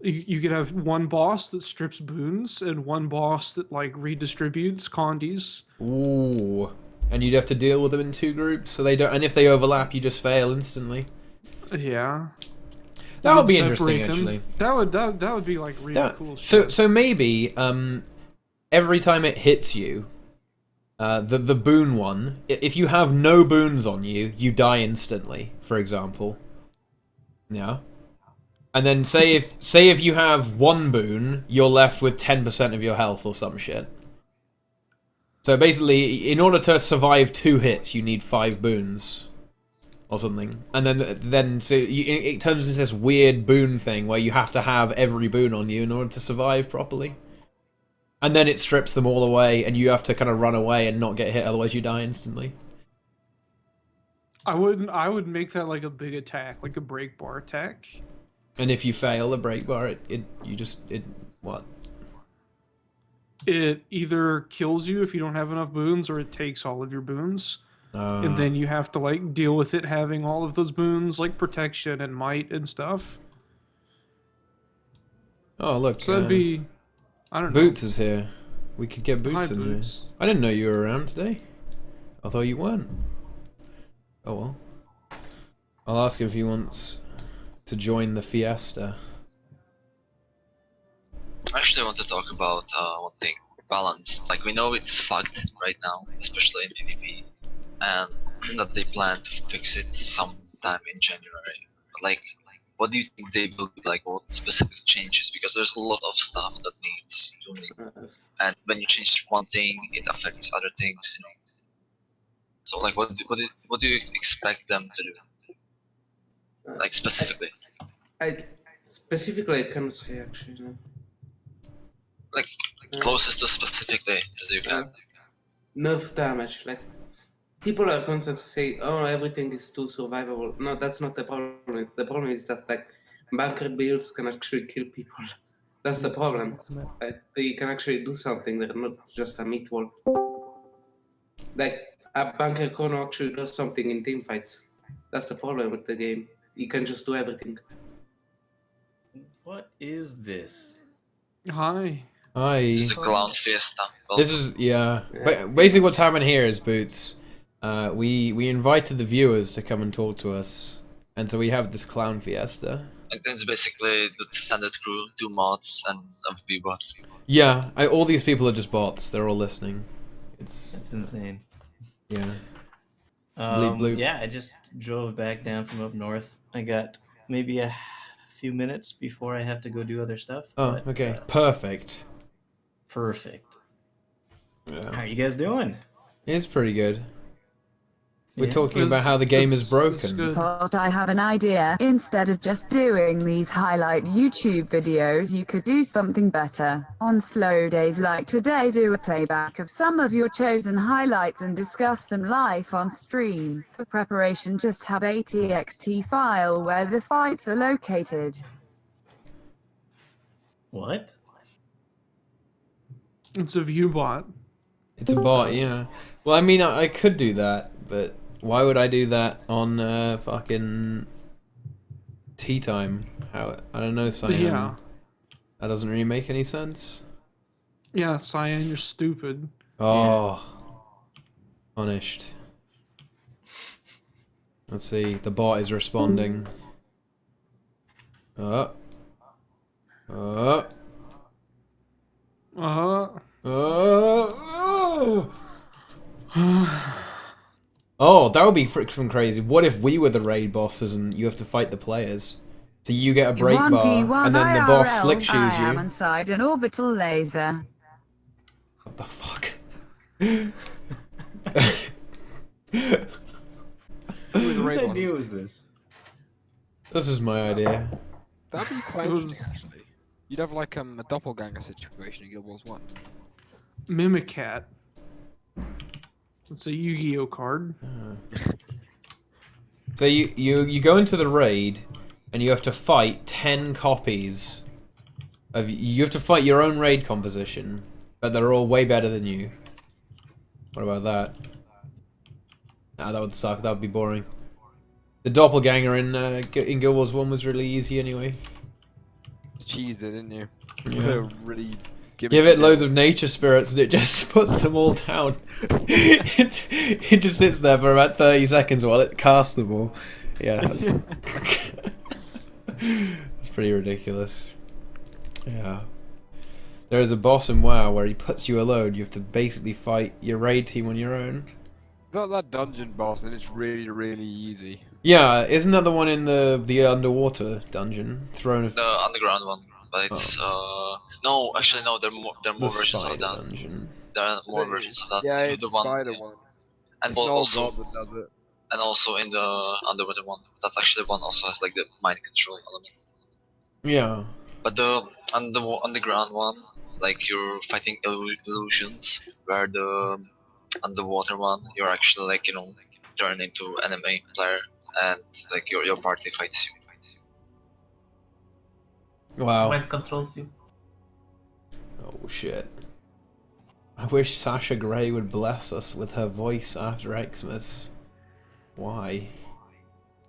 You could have one boss that strips boons and one boss that like redistributes condies. Ooh. And you'd have to deal with them in 2 groups, so they don't. And if they overlap, you just fail instantly. Yeah. That would be Separate interesting, them. actually. That would be like really cool. So maybe every time it hits you, the boon one, if you have no boons on you, you die instantly. For example. Yeah. And then say if you have 1 boon, you're left with 10% of your health or some shit. So basically, in order to survive 2 hits, you need 5 boons. Or something. And then it turns into this weird boon thing where you have to have every boon on you in order to survive properly. And then it strips them all away, and you have to kind of run away and not get hit, otherwise you die instantly. I would make that like a big attack, like a break bar attack. And if you fail the break bar, what? It either kills you if you don't have enough boons, or it takes all of your boons. And then you have to like deal with it having all of those boons, like protection and might and stuff. Oh look, so that'd be, I don't know. Boots is here. We could get Boots Hi, in Boots. here. I didn't know you were around today. I thought you weren't. Oh well. I'll ask him if he wants to join the Fiesta. I actually want to talk about one thing. Balance. Like, we know it's fucked right now, especially in PvP. And that they plan to fix it sometime in January. But like, what do you think they will do? Like, what specific changes? Because there's a lot of stuff that needs doing. And when you change one thing, it affects other things, you know. So like, what do you expect them to do? Like, specifically? I can't say actually. No. Like, closest to specifically as you can. Nerf damage. Like, people are constantly say, "Oh, everything is too survivable." No, that's not the problem. The problem is that like bunker builds can actually kill people. That's the problem. Like, they can actually do something. They're not just a meat wall. Like a bunker corner actually does something in team fights. That's the problem with the game. You can just do everything. What is this? Hi. Hi. It's the clown fiesta. This is basically what's happened here is Boots. We invited the viewers to come and talk to us, and so we have this clown fiesta. Like, it's basically the standard crew, 2 mods and a VP bot. Yeah, all these people are just bots. They're all listening. It's insane. Yeah. Bleep, bleep. Yeah, I just drove back down from up north. I got maybe a few minutes before I have to go do other stuff. Oh, but, okay. Perfect. Perfect. Yeah. How are you guys doing? It's pretty good. We're Yeah. talking about how the game is broken. But I have an idea. Instead of just doing these highlight YouTube videos, you could do something better. On slow days like today, do a playback of some of your chosen highlights and discuss them live on stream. For preparation, just have a TXT file where the fights are located. What? It's a view bot. It's a bot, yeah. Well, I mean, I could do that, but why would I do that on fucking TeaTime? How? I don't know, Cyan. Yeah. That doesn't really make any sense. Yeah, Cyan, you're stupid. Oh. Punished. Let's see. The bot is responding. Oh. Oh, that would be freaking crazy. What if we were the raid bosses and you have to fight the players? So you get a break bar, and then the boss slick shoes I am you. inside an orbital laser. What the fuck? Whose idea was this? This is my idea. That'd be quite interesting, actually. You'd have like a doppelganger situation in Guild Wars 1. Mimicat. It's a Yu-Gi-Oh card. So you go into the raid, and you have to fight 10 copies of. You have to fight your own raid composition, but they're all way better than you. What about that? Nah, that would suck. That would be boring. The doppelganger in Guild Wars 1 was really easy anyway. Cheesed it, didn't you? Yeah. Really Give it loads of nature spirits and it just puts them all down. it just sits there for about 30 seconds while it casts them all. Yeah. It's pretty ridiculous. Yeah. There is a boss in WoW where he puts you alone. You have to basically fight your raid team on your own. Not that dungeon boss, and it's really, really easy. Yeah, isn't that the one in the underwater dungeon? Throne of... The underground one, but it's no, actually no. There are more versions of that. Dungeon. There are more versions of that. Yeah, You it's do the spider one. And It's an old also, god that does it. and also in the underwater one, that's actually one also has like the mind control element. Yeah. But the underground one, like you're fighting illusions, where the underwater one, you're actually like turn into anime player, and like your party fights you. Wow. Mind controls you. Oh shit. I wish Sasha Grey would bless us with her voice after Xmas. Why?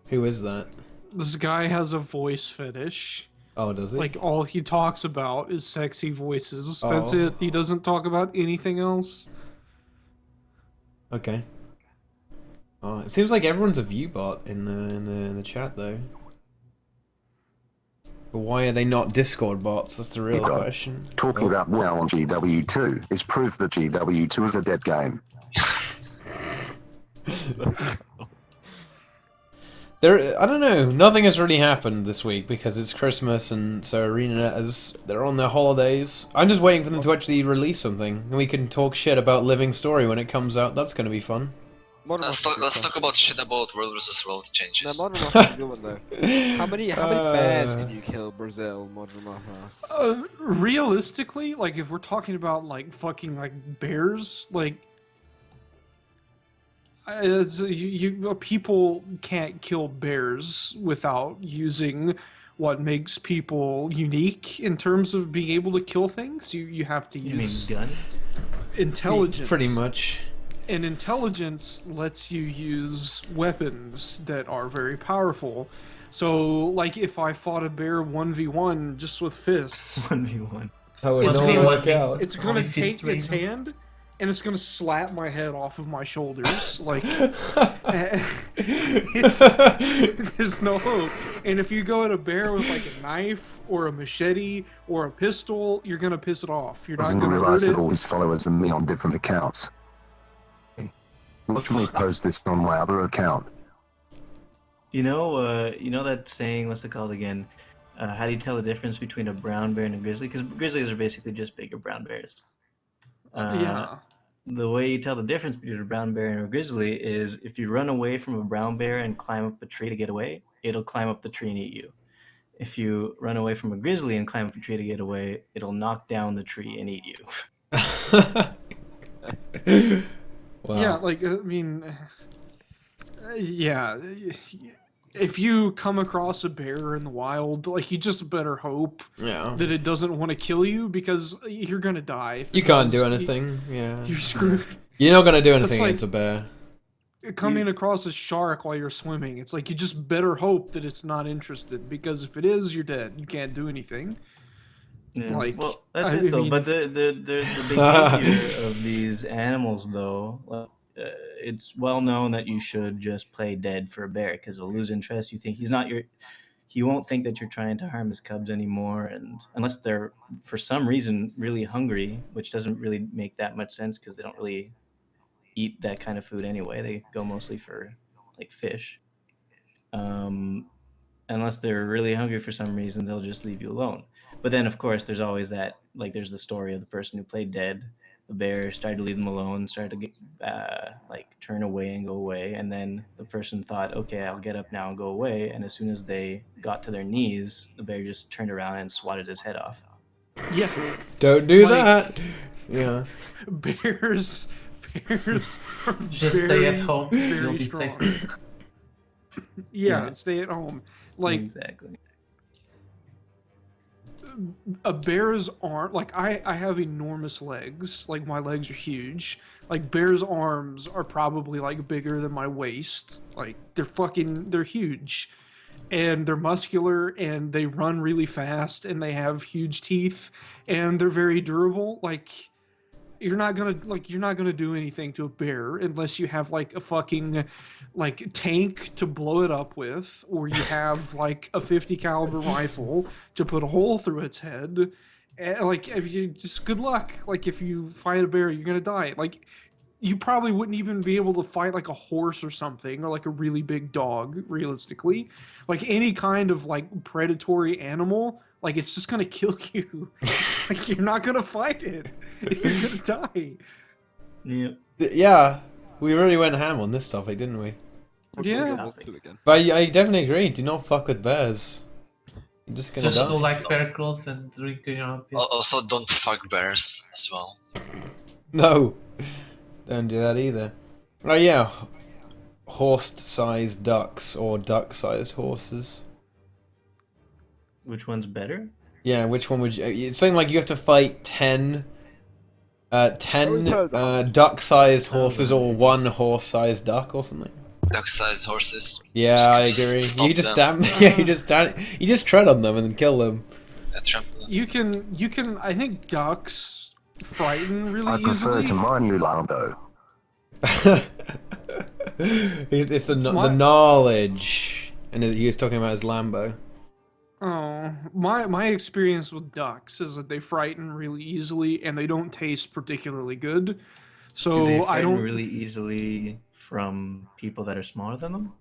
Who is that? This guy has a voice fetish. Oh, does he? Like, all he talks about is sexy voices. Oh. That's it. He doesn't talk about anything else. Okay. Oh, it seems like everyone's a viewbot in the chat though. But why are they not Discord bots? That's the real question. Talking about WoW on GW2 is proof that GW2 is a dead game. I don't know. Nothing has really happened this week because it's Christmas, and so ArenaNet they're on their holidays. I'm just waiting for them to actually release something, and we can talk shit about Living Story when it comes out. That's going to be fun. Let's talk about shit about World vs. World changes. No, Modern Warfare is a good one though. How many bears can you kill, Brazil? Modern Warfare. Realistically, like if we're talking about like fucking like bears, like people can't kill bears without using what makes people unique in terms of being able to kill things. You have to use guns? Intelligence. Pretty much. And intelligence lets you use weapons that are very powerful. So, like, if I fought a bear 1v1 just with fists... 1v1. It's gonna take its hand, and it's gonna slap my head off of my shoulders. Like, there's no hope. And if you go at a bear with, like, a knife, or a machete, or a pistol, you're gonna piss it off. You're not Doesn't gonna realize hurt that it. all his followers are me on different accounts. Watch me post this on my other account. You know that saying, what's it called again? How do you tell the difference between a brown bear and a grizzly? Because grizzlies are basically just bigger brown bears. Yeah. The way you tell the difference between a brown bear and a grizzly is if you run away from a brown bear and climb up a tree to get away, it'll climb up the tree and eat you. If you run away from a grizzly and climb up a tree to get away, it'll knock down the tree and eat you. Wow. Yeah, like, I mean, yeah, if you come across a bear in the wild, like, you just better hope that it doesn't want to kill you, because you're gonna die. If You it can't does, do anything. Yeah. You're screwed. You're not gonna do That's anything like against a bear. coming across a shark while you're swimming. It's like you just better hope that it's not interested, because if it is, you're dead. You can't do anything. Yeah. Like, well, that's I it though. mean- But the behavior of these animals, though, it's well known that you should just play dead for a bear because it'll lose interest. You think he won't think that you're trying to harm his cubs anymore, and unless they're for some reason really hungry, which doesn't really make that much sense because they don't really eat that kind of food anyway. They go mostly for like fish. Unless they're really hungry for some reason, they'll just leave you alone. But then, of course, there's always that, like, there's the story of the person who played dead. The bear started to leave them alone, started to get, turn away and go away. And then the person thought, okay, I'll get up now and go away. And as soon as they got to their knees, the bear just turned around and swatted his head off. Yeah. Don't do Like, that. Yeah. Bears bears are Just stay very, at home. You'll very be strong. safe. Yeah, stay at home. Like exactly. a bear's arm, like I have enormous legs. Like my legs are huge. Like bear's arms are probably like bigger than my waist. Like they're huge. And they're muscular and they run really fast and they have huge teeth and they're very durable. Like you're not gonna do anything to a bear unless you have like a fucking like tank to blow it up with, or you have like a 50 caliber rifle to put a hole through its head. And, like if you just good luck. Like if you fight a bear, you're gonna die. Like you probably wouldn't even be able to fight like a horse or something, or like a really big dog, realistically. Like any kind of like predatory animal, like it's just gonna kill you. Like you're not gonna fight it. You're gonna die. Yeah. Yeah, we really went ham on this topic, didn't we? Yeah. But I definitely agree. Do not fuck with bears. You're just gonna Just die. go like bear crawls and drink your piss. Also, don't fuck bears as well. No, don't do that either. Oh yeah, horse-sized ducks or duck-sized horses. Which one's better? Yeah, which one would you? It's something like you have to fight 10 duck-sized horses or one horse-sized duck or something. Duck-sized horses. Yeah, I agree. You just stab. Yeah, you just tread on them and then kill them. You can. I think ducks frighten really I prefer easily. to mine you, Lando. It's the knowledge, and he was talking about his Lambo. Oh, my experience with ducks is that they frighten really easily and they don't taste particularly good. So Do they I frighten don't really easily from people that are smaller than them?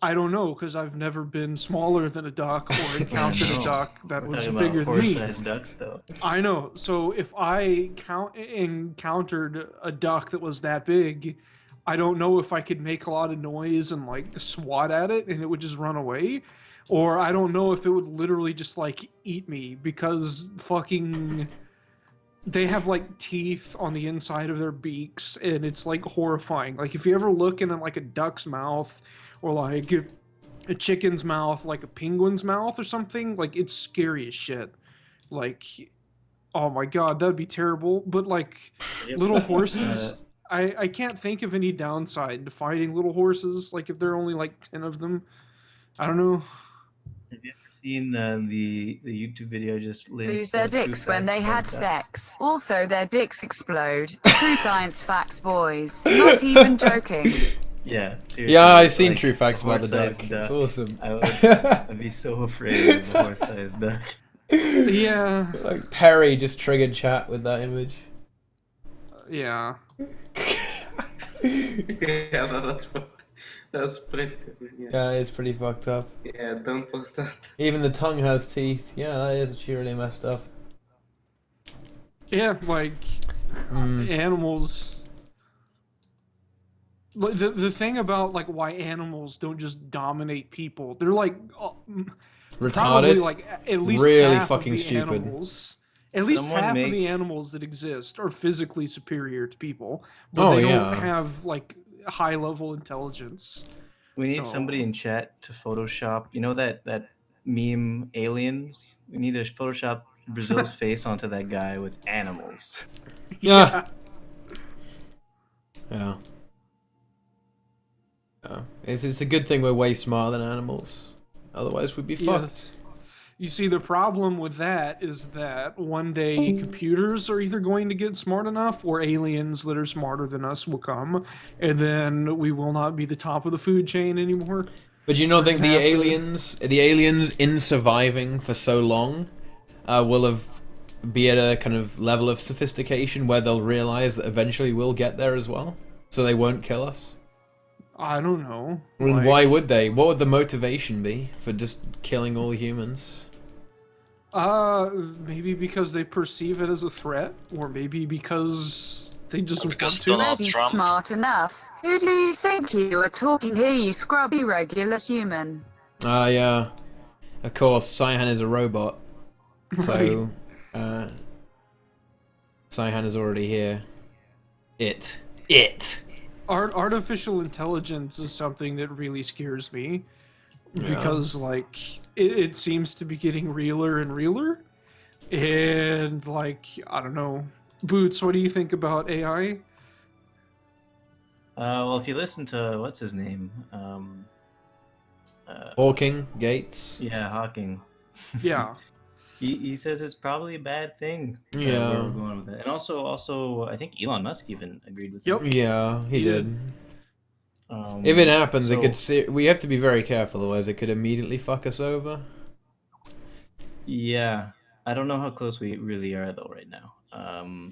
I don't know because I've never been smaller than a duck or encountered a duck that We're was talking bigger about than me. horse-sized ducks, though. I know. So if I encountered a duck that was that big, I don't know if I could make a lot of noise and like swat at it and it would just run away, or I don't know if it would literally just like eat me because fucking they have like teeth on the inside of their beaks and it's like horrifying. Like if you ever look in like a duck's mouth or like a chicken's mouth, like a penguin's mouth or something, like it's scary as shit. Like, oh my god, that'd be terrible. But like little horses, I can't think of any downside to fighting little horses. Like if there are only like 10 of them, I don't know. Have you ever seen the YouTube video I just linked? Lose their True dicks when Facts they About had Ducks? sex. Also, their dicks explode. True science facts, boys. Not even joking. Yeah, seriously. Yeah, I've seen like, True Facts About the horse-sized Duck. It's awesome. I'd be so afraid of a horse-sized duck. Yeah. Like Perry just triggered chat with that image. Yeah. Yeah, that's pretty. Yeah. Yeah, it's pretty fucked up. Yeah, don't post that. Even the tongue has teeth. Yeah, that is actually really messed up. Yeah, like animals. Like, the thing about like why animals don't just dominate people, they're like probably Retarded. like at least Really half fucking of the stupid. Animals, at least Someone half make- of the animals that exist are physically superior to people, but Oh, they don't yeah. have like high level intelligence. We need So- somebody in chat to Photoshop. You know that meme aliens? We need to Photoshop Brazil's face onto that guy with animals. Yeah. Yeah. Yeah. It's a good thing we're way smarter than animals. Otherwise, we'd be fucked. Yes. You see, the problem with that is that one day computers are either going to get smart enough or aliens that are smarter than us will come, and then we will not be the top of the food chain anymore. But you not think We're the gonna have to- aliens in surviving for so long will be at a kind of level of sophistication where they'll realize that eventually we'll get there as well, so they won't kill us? I don't know. I mean, Like, why would they? What would the motivation be for just killing all humans? Maybe because they perceive it as a threat, or maybe because they just want Because to. Donald Already Trump. smart enough. Who do you think you are talking to, you scrubby regular human? Yeah. Of course, Cyan is a robot. So, Cyan is already here. Artificial intelligence is something that really scares me Yeah. because like it seems to be getting realer and realer, and like I don't know, Boots, what do you think about AI? Well, if you listen to what's his name, Hawking, Gates. yeah, Hawking. Yeah. He says it's probably a bad thing. Yeah. Where we're going with it, and also, I think Elon Musk even agreed with Yep. him. Yeah, he did. Um, If it happens, so, it could. We have to be very careful, otherwise it could immediately fuck us over. Yeah, I don't know how close we really are though right now,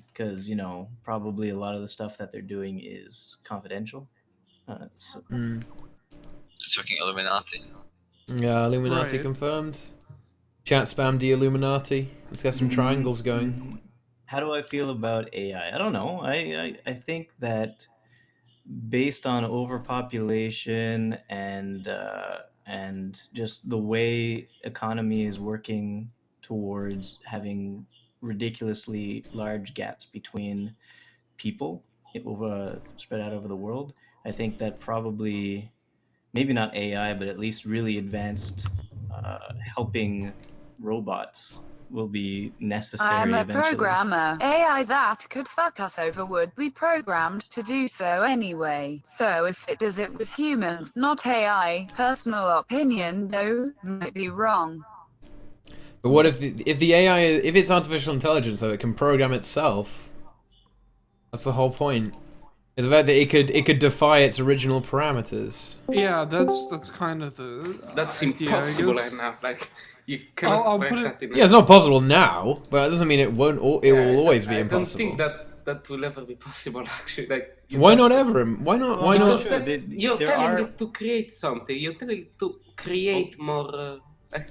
because probably a lot of the stuff that they're doing is confidential. So, It's fucking Illuminati. Yeah, Illuminati Right. confirmed. Chat spam the Illuminati. Let's get some triangles going. How do I feel about AI? I don't know. I think that based on overpopulation and just the way economy is working towards having ridiculously large gaps between people spread out over the world, I think that probably maybe not AI, but at least really advanced helping robots will be necessary I'm a eventually. programmer. AI that could fuck us over would be programmed to do so anyway. So if it does it with humans, not AI. Personal opinion though, might be wrong. But what if the AI, if it's artificial intelligence though, it can program itself? That's the whole point. Is the fact that it could defy its original parameters. Yeah, that's kind of the That's idea, I impossible guess. right now. Like you cannot I'll write put that in. Yeah, it's not possible now, but that doesn't mean it won't. It will always be I don't impossible. think that will ever be possible. Actually, like Why not ever? Why not? Why not? You're telling it to create something. You're telling it to create more.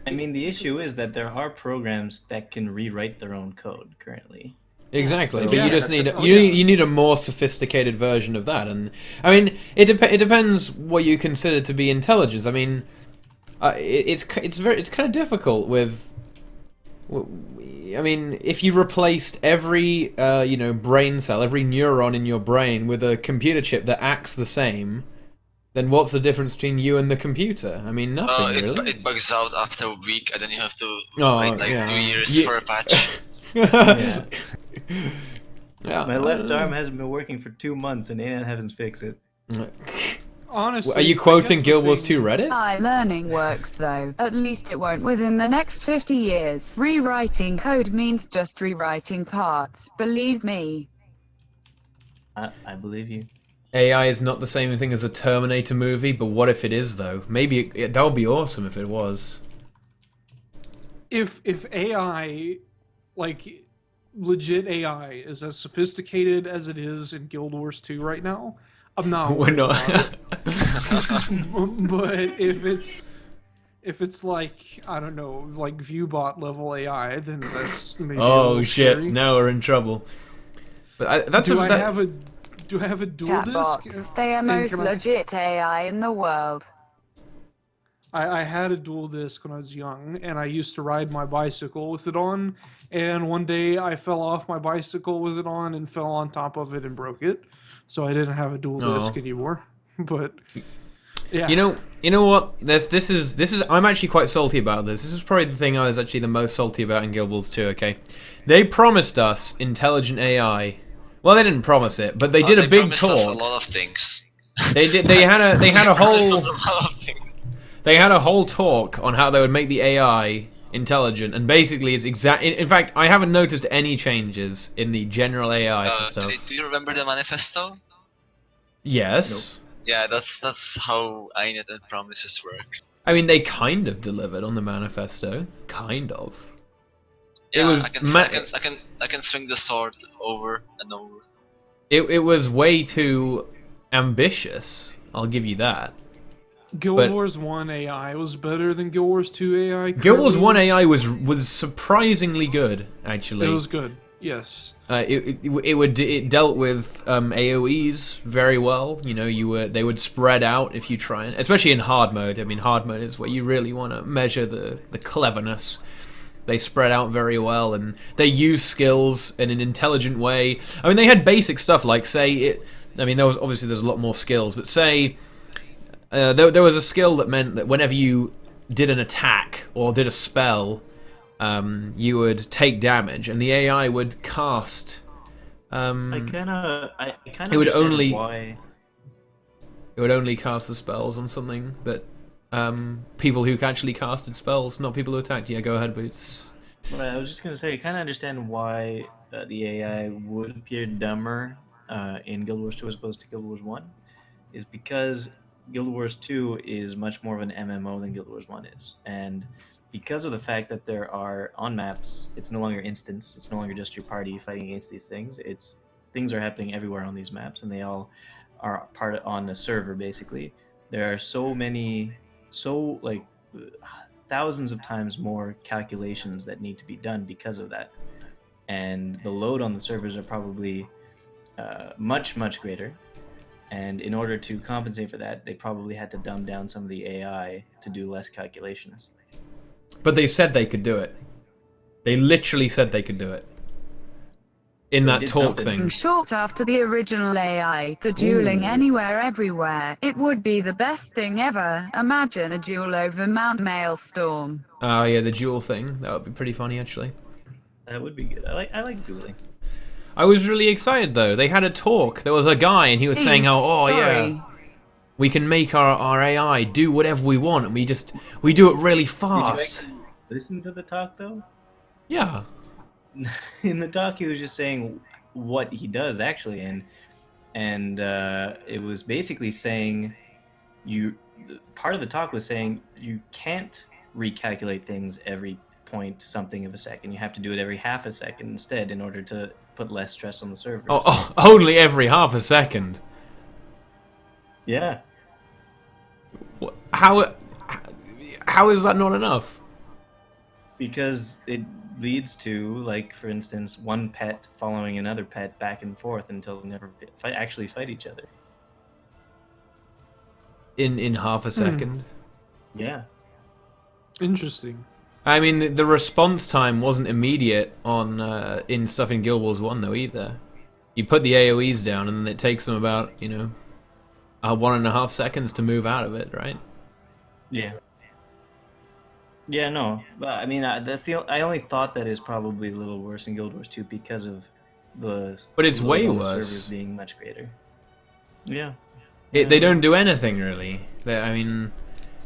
I mean, the issue is that there are programs that can rewrite their own code currently. Exactly, So- but you just need you need a more sophisticated version of that, and I mean it depends what you consider to be intelligence. I mean, it's kind of difficult with. I mean, if you replaced every brain cell, every neuron in your brain with a computer chip that acts the same, then what's the difference between you and the computer? I mean, nothing really. It bugs out after a week, and then you have to Oh, wait like yeah. 2 years for a patch. Yeah. Yeah, My left arm hasn't been working for 2 months, and ArenaNet hasn't fixed it. Honestly, Are you I quoting guess the Guild Wars thing- 2 Reddit? Learning works though. At least it won't within the next 50 years. Rewriting code means just rewriting parts. Believe me. I believe you. AI is not the same thing as a Terminator movie, but what if it is though? Maybe that would be awesome if it was. If AI, like legit AI, is as sophisticated as it is in Guild Wars 2 right now, I'm not. We're worried not. about it. But if it's like I don't know, like Viewbot level AI, then that's maybe a Oh little shit! scary. Now we're in trouble. But Do I have a dual disc? Chatbots, they are And most can I- legit AI in the world. I had a dual disc when I was young, and I used to ride my bicycle with it on. And one day I fell off my bicycle with it on and fell on top of it and broke it. So I didn't have a dual disc Oh. anymore. But yeah, You know what? This is. I'm actually quite salty about this. This is probably the thing I was actually the most salty about in Guild Wars 2. Okay, they promised us intelligent AI. Well, they didn't promise it, but they did a big promised us a talk. lot of things. They did. They had a whole. A lot of things. They had a whole talk on how they would make the AI intelligent, and basically it's exact. In fact, I haven't noticed any changes in the general AI for stuff. Do you remember the manifesto? Yes. Yeah, that's how ArenaNet and promises work. I mean, they kind of delivered on the manifesto. Kind of. Yeah, It was I can swing the sword over and over. It was way too ambitious. I'll give you that. Guild but- Wars 1 AI was better than Guild Wars 2 AI. Guild Wars currently 1 AI was surprisingly good, actually. It was good. Yes. It dealt with AOE's very well. You know, they would spread out if you try and, especially in hard mode. I mean, hard mode is where you really want to measure the cleverness. They spread out very well, and they use skills in an intelligent way. I mean, they had basic stuff like, say, there's a lot more skills, but say there was a skill that meant that whenever you did an attack or did a spell, you would take damage, and the AI would cast. I kind of It would only. why. It would only cast the spells on something that people who actually casted spells, not people who attacked. Yeah, go ahead, Boots. Well, I was just gonna say, I kind of understand why the AI would appear dumber in Guild Wars 2 as opposed to Guild Wars 1, is because Guild Wars 2 is much more of an MMO than Guild Wars 1 is, and because of the fact that there are on maps, it's no longer instance. It's no longer just your party fighting against these things. Things are happening everywhere on these maps, and they all are on a server basically. There are thousands of times more calculations that need to be done because of that, and the load on the servers are probably much greater. And in order to compensate for that, they probably had to dumb down some of the AI to do less calculations. But they said they could do it. They literally said they could do it. In that talk thing. Short after the original AI, the dueling anywhere, everywhere. It would be the best thing ever. Imagine a duel over Mount Maelstrom. Oh yeah, the duel thing. That would be pretty funny, actually. That would be good. I like dueling. I was really excited though. They had a talk. There was a guy, and he was saying how, yeah, we can make our AI do whatever we want, and we do it really fast. Did you listen to the talk though? Yeah. In the talk, he was just saying what he does actually, and it was basically saying part of the talk was saying you can't recalculate things every point something of a second. You have to do it every half a second instead in order to put less stress on the server. Oh, only every half a second. Yeah. How is that not enough? Because it leads to, like, for instance, one pet following another pet back and forth until they never actually fight each other. In half a second? Yeah. Interesting. I mean, the response time wasn't immediate on in stuff in Guild Wars 1 though either. You put the AoEs down and then it takes them about, 1.5 seconds to move out of it, right? Yeah. Yeah, no, but I mean, I only thought that is probably a little worse in Guild Wars 2 because of the. But it's way worse. Servers being much greater. Yeah. They don't do anything really.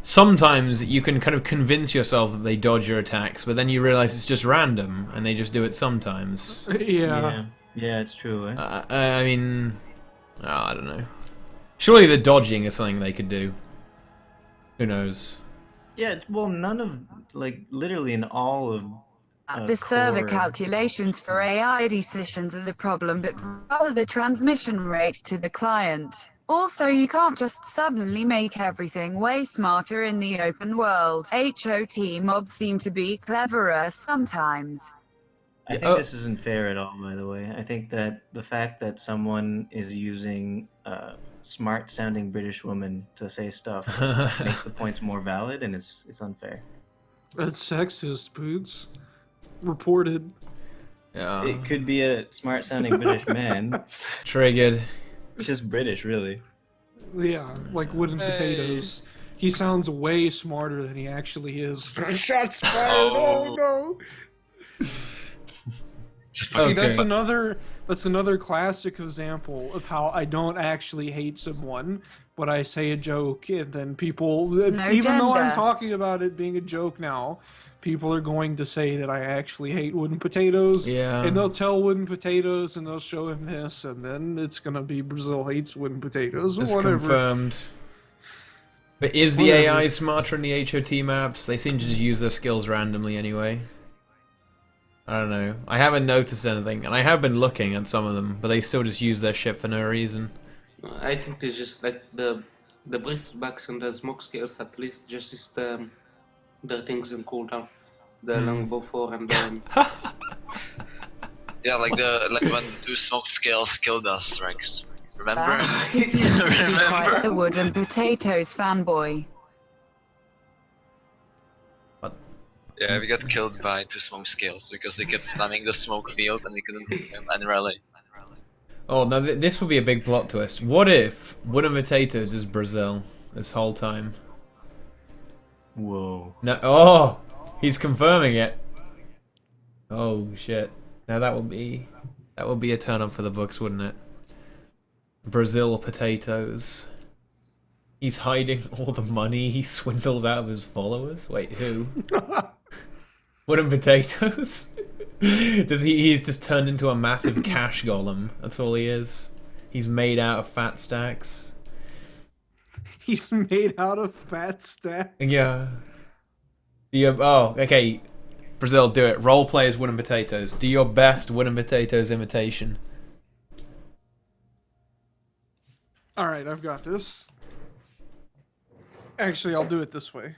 Sometimes you can kind of convince yourself that they dodge your attacks, but then you realize it's just random, and they just do it sometimes. Yeah. Yeah, it's true. Eh? I don't know. Surely the dodging is something they could do. Who knows? Yeah, well, none of, literally in all of the server calculations for AI decisions are the problem, but rather the transmission rate to the client. Also, you can't just suddenly make everything way smarter in the open world. HOT mobs seem to be cleverer sometimes. I think this isn't fair at all, by the way. I think that the fact that someone is using smart-sounding British woman to say stuff makes the points more valid, and it's unfair. That's sexist, Boots. Reported. Yeah. It could be a smart-sounding British man. Triggered. It's just British, really. Yeah, like wooden potatoes. He sounds way smarter than he actually is. Shots fired! Oh no! See, that's another classic example of how I don't actually hate someone, but I say a joke, and then people, even though I'm talking about it being a joke now, people are going to say that I actually hate wooden potatoes. Yeah. And they'll tell wooden potatoes, and they'll show him this, and then it's gonna be Brazil hates wooden potatoes. It's whatever. Confirmed. But is the AI smarter in the HOT maps? They seem to just use their skills randomly anyway. I don't know. I haven't noticed anything, and I have been looking at some of them, but they still just use their shit for no reason. I think they just like the bristlebacks and the smoke scales at least just use the things in cooldown. The longbow 4 and the yeah, like when 2 smoke scales killed us, Rex. Remember? He seems to be quite the wooden potatoes fanboy. Yeah, we got killed by 2 smoke scales because they kept spamming the smoke field and we couldn't hit them and rally. Oh, now this would be a big plot twist. What if Wooden Potatoes is Brazil this whole time? Whoa. No. Oh, he's confirming it. Oh shit. Now that would be a turn up for the books, wouldn't it? Brazil potatoes. He's hiding all the money he swindles out of his followers. Wait, who? Wooden Potatoes? He's just turned into a massive cash golem. That's all he is. He's made out of fat stacks. He's made out of fat stacks. Yeah. Oh, okay. Brazil, do it. Role play as Wooden Potatoes. Do your best Wooden Potatoes imitation. Alright, I've got this. Actually, I'll do it this way.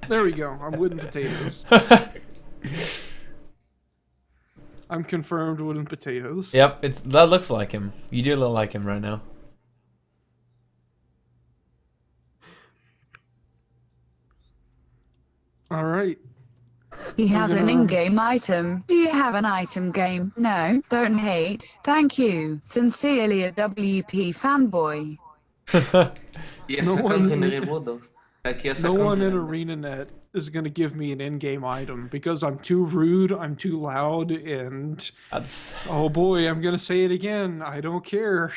There we go. I'm Wooden Potatoes. I'm confirmed Wooden Potatoes. Yep, that looks like him. You do look like him right now. Alright. He has an in-game item. Do you have an item game? No, don't hate. Thank you. Sincerely, a WP fanboy. No one in ArenaNet is gonna give me an in-game item because I'm too rude, I'm too loud, and oh boy, I'm gonna say it again. I don't care.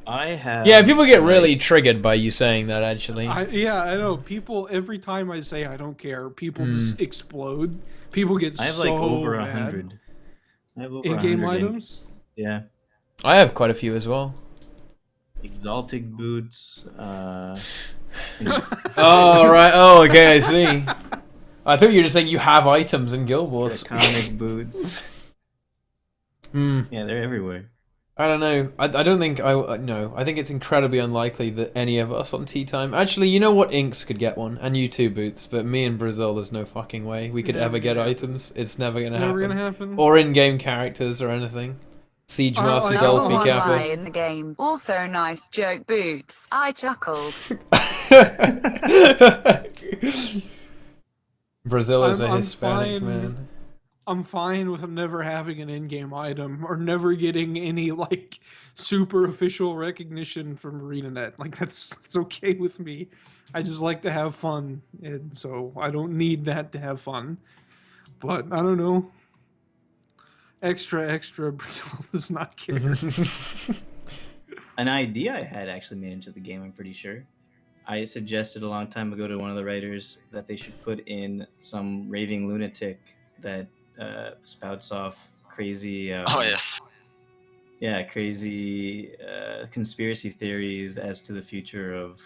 I have. Yeah, people get really triggered by you saying that. Actually. Yeah, I know. People every time I say I don't care, people just explode. People get I have so like over mad. 100. I have over In-game 100 items. Yeah. I have quite a few as well. Exaltic boots. Oh right. Oh, okay. I see. I thought you were just saying you have items in Guild Wars. Comic boots. Yeah, they're everywhere. I don't know. I don't think no. I think it's incredibly unlikely that any of us on TeaTime. Actually, you know what? Inks could get one, and you too, Boots. But me and Brazil, there's no fucking way we could ever get items. It's never gonna happen. Never gonna happen. Or in-game characters or anything. Siege Master Dolphy Kappa. In the game. Also, nice joke, Boots. I chuckled. Brazil is a Hispanic man. I'm fine with never having an in-game item or never getting any like super official recognition from ArenaNet. Like that's okay with me. I just like to have fun, and so I don't need that to have fun. But I don't know. Extra Brazil does not care. An idea I had actually made into the game, I'm pretty sure. I suggested a long time ago to one of the writers that they should put in some raving lunatic that spouts off crazy Oh yes. Yeah, crazy conspiracy theories as to the future of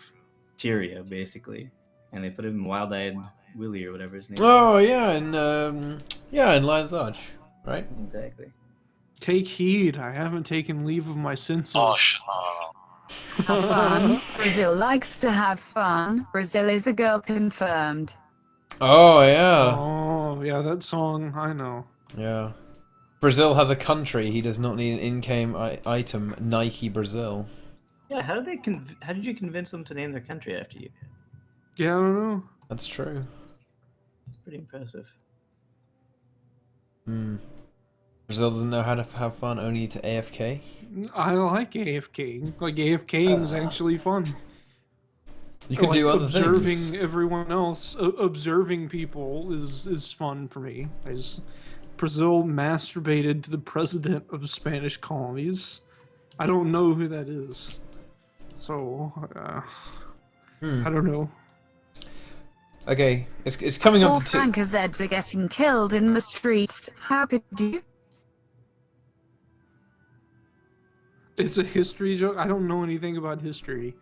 Tyria, basically. And they put him in Wild-Eyed Willie or whatever his name Oh is. yeah, in Lion's Arch, right? Exactly. Take heed, I haven't taken leave of my senses. Oh, shut Have fun. Brazil likes to have fun. Brazil is a girl confirmed. Oh yeah. Oh yeah, that song I know. Yeah. Brazil has a country. He does not need an in-game item. Nike Brazil. Yeah, how did you convince them to name their country after you? Yeah, I don't know. That's true. It's pretty impressive. Brazil doesn't know how to have fun, only to AFK. I like AFK. Like AFKing is actually fun. You can do other observing things. everyone else, observing people is fun for me. Brazil masturbated to the president of the Spanish colonies. I don't know who that is, so I don't know. Okay, it's coming up All to two. Frankazeds are getting killed in the streets. How could you? It's a history joke. I don't know anything about history.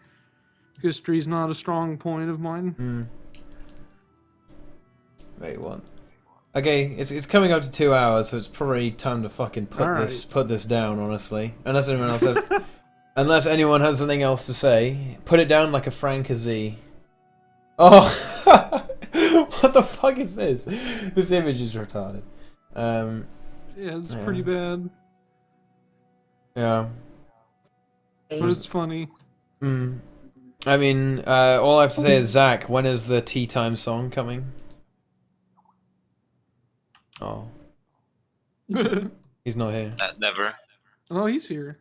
History's not a strong point of mine. Wait, what? Okay, it's coming up to 2 hours, so it's probably time to fucking put this down. Honestly, unless anyone has something else to say, put it down like a Frankazee. Oh, what the fuck is this? This image is retarded. Yeah, it's pretty bad. Yeah, But it's funny. I mean, all I have to say is, Zach, when is the Tea Time song coming? Oh. He's not here. Never. Oh, he's here.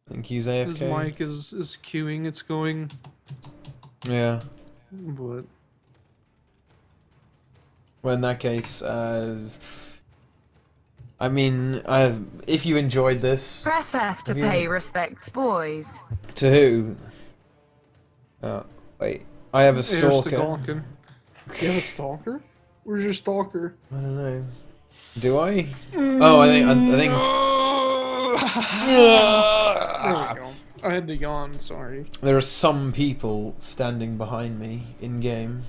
I think he's AFK. His mic is queuing. It's going. Yeah. But. Well, in that case, I mean, if you enjoyed this... Press F to pay respects, boys. To who? Oh, wait. I have a stalker. You have a stalker? Where's your stalker? I don't know. Do I? Oh, I think... There we go. I had to yawn, sorry. There are some people standing behind me in-game.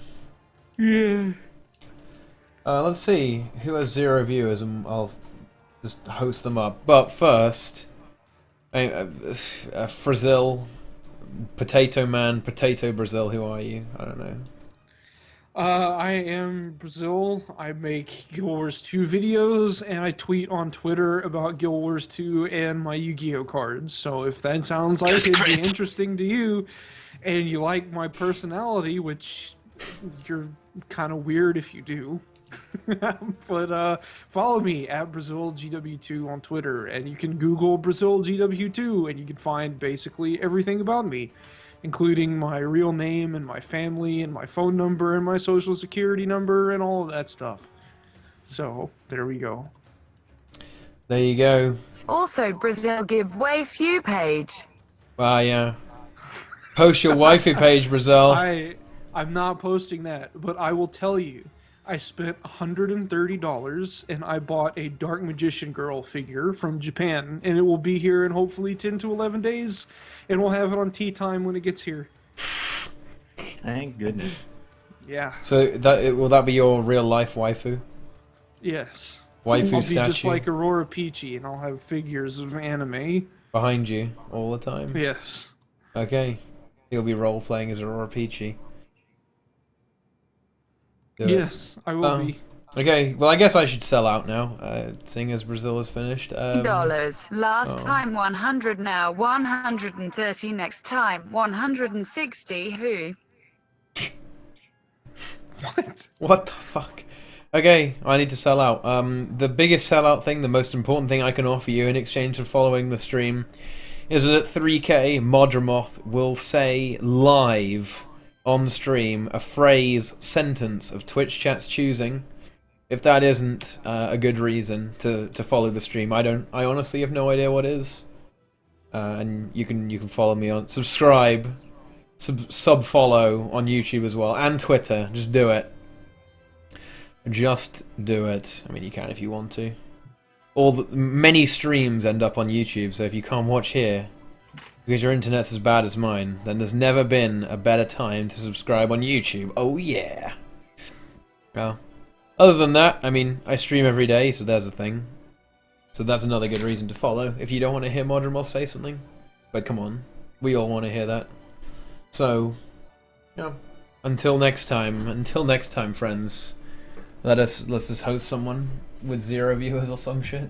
Yeah. Let's see who has 0 viewers, and I'll just host them up. But first, Brazil, Potato Man, Potato Brazil. Who are you? I don't know. I am Brazil. I make Guild Wars 2 videos, and I tweet on Twitter about Guild Wars 2 and my Yu-Gi-Oh cards. So if that sounds like it'd be interesting to you, and you like my personality, which you're kind of weird if you do. But follow me at BrazilGW2 on Twitter, and you can Google BrazilGW2, and you can find basically everything about me, including my real name and my family and my phone number and my social security number and all of that stuff. So there we go. There you go. Also, Brazil giveaway few page. Yeah. Post your waifu page, Brazil. I'm not posting that, but I will tell you. I spent $130 and I bought a Dark Magician Girl figure from Japan, and it will be here in hopefully 10 to 11 days, and we'll have it on tea time when it gets here. Thank goodness. Yeah. So will that be your real life waifu? Yes. Waifu I'll statue? be just like Aurora Peachy, and I'll have figures of anime behind you all the time? Yes. Okay. You'll be role-playing as Aurora Peachy. Yes, I will be. Okay, well I guess I should sell out now, seeing as Brazil is finished. Dollars. Last time 100, now 130, next time 160. Who? What? What the fuck? Okay, I need to sell out. The biggest sellout thing, the most important thing I can offer you in exchange for following the stream, is that at 3K, Modramoth will say live on stream a phrase, sentence of Twitch chat's choosing. If that isn't a good reason to follow the stream, I honestly have no idea what is. And you can follow me on subscribe, sub follow on YouTube as well, and Twitter. Just do it. Just do it. I mean, you can if you want to. Many streams end up on YouTube, so if you can't watch here because your internet's as bad as mine, then there's never been a better time to subscribe on YouTube. Oh yeah. Well, other than that, I mean, I stream every day, so there's a thing. So that's another good reason to follow if you don't want to hear Modramoth say something. But come on, we all want to hear that. So, yeah. Until next time, friends. Let's just host someone with 0 viewers or some shit.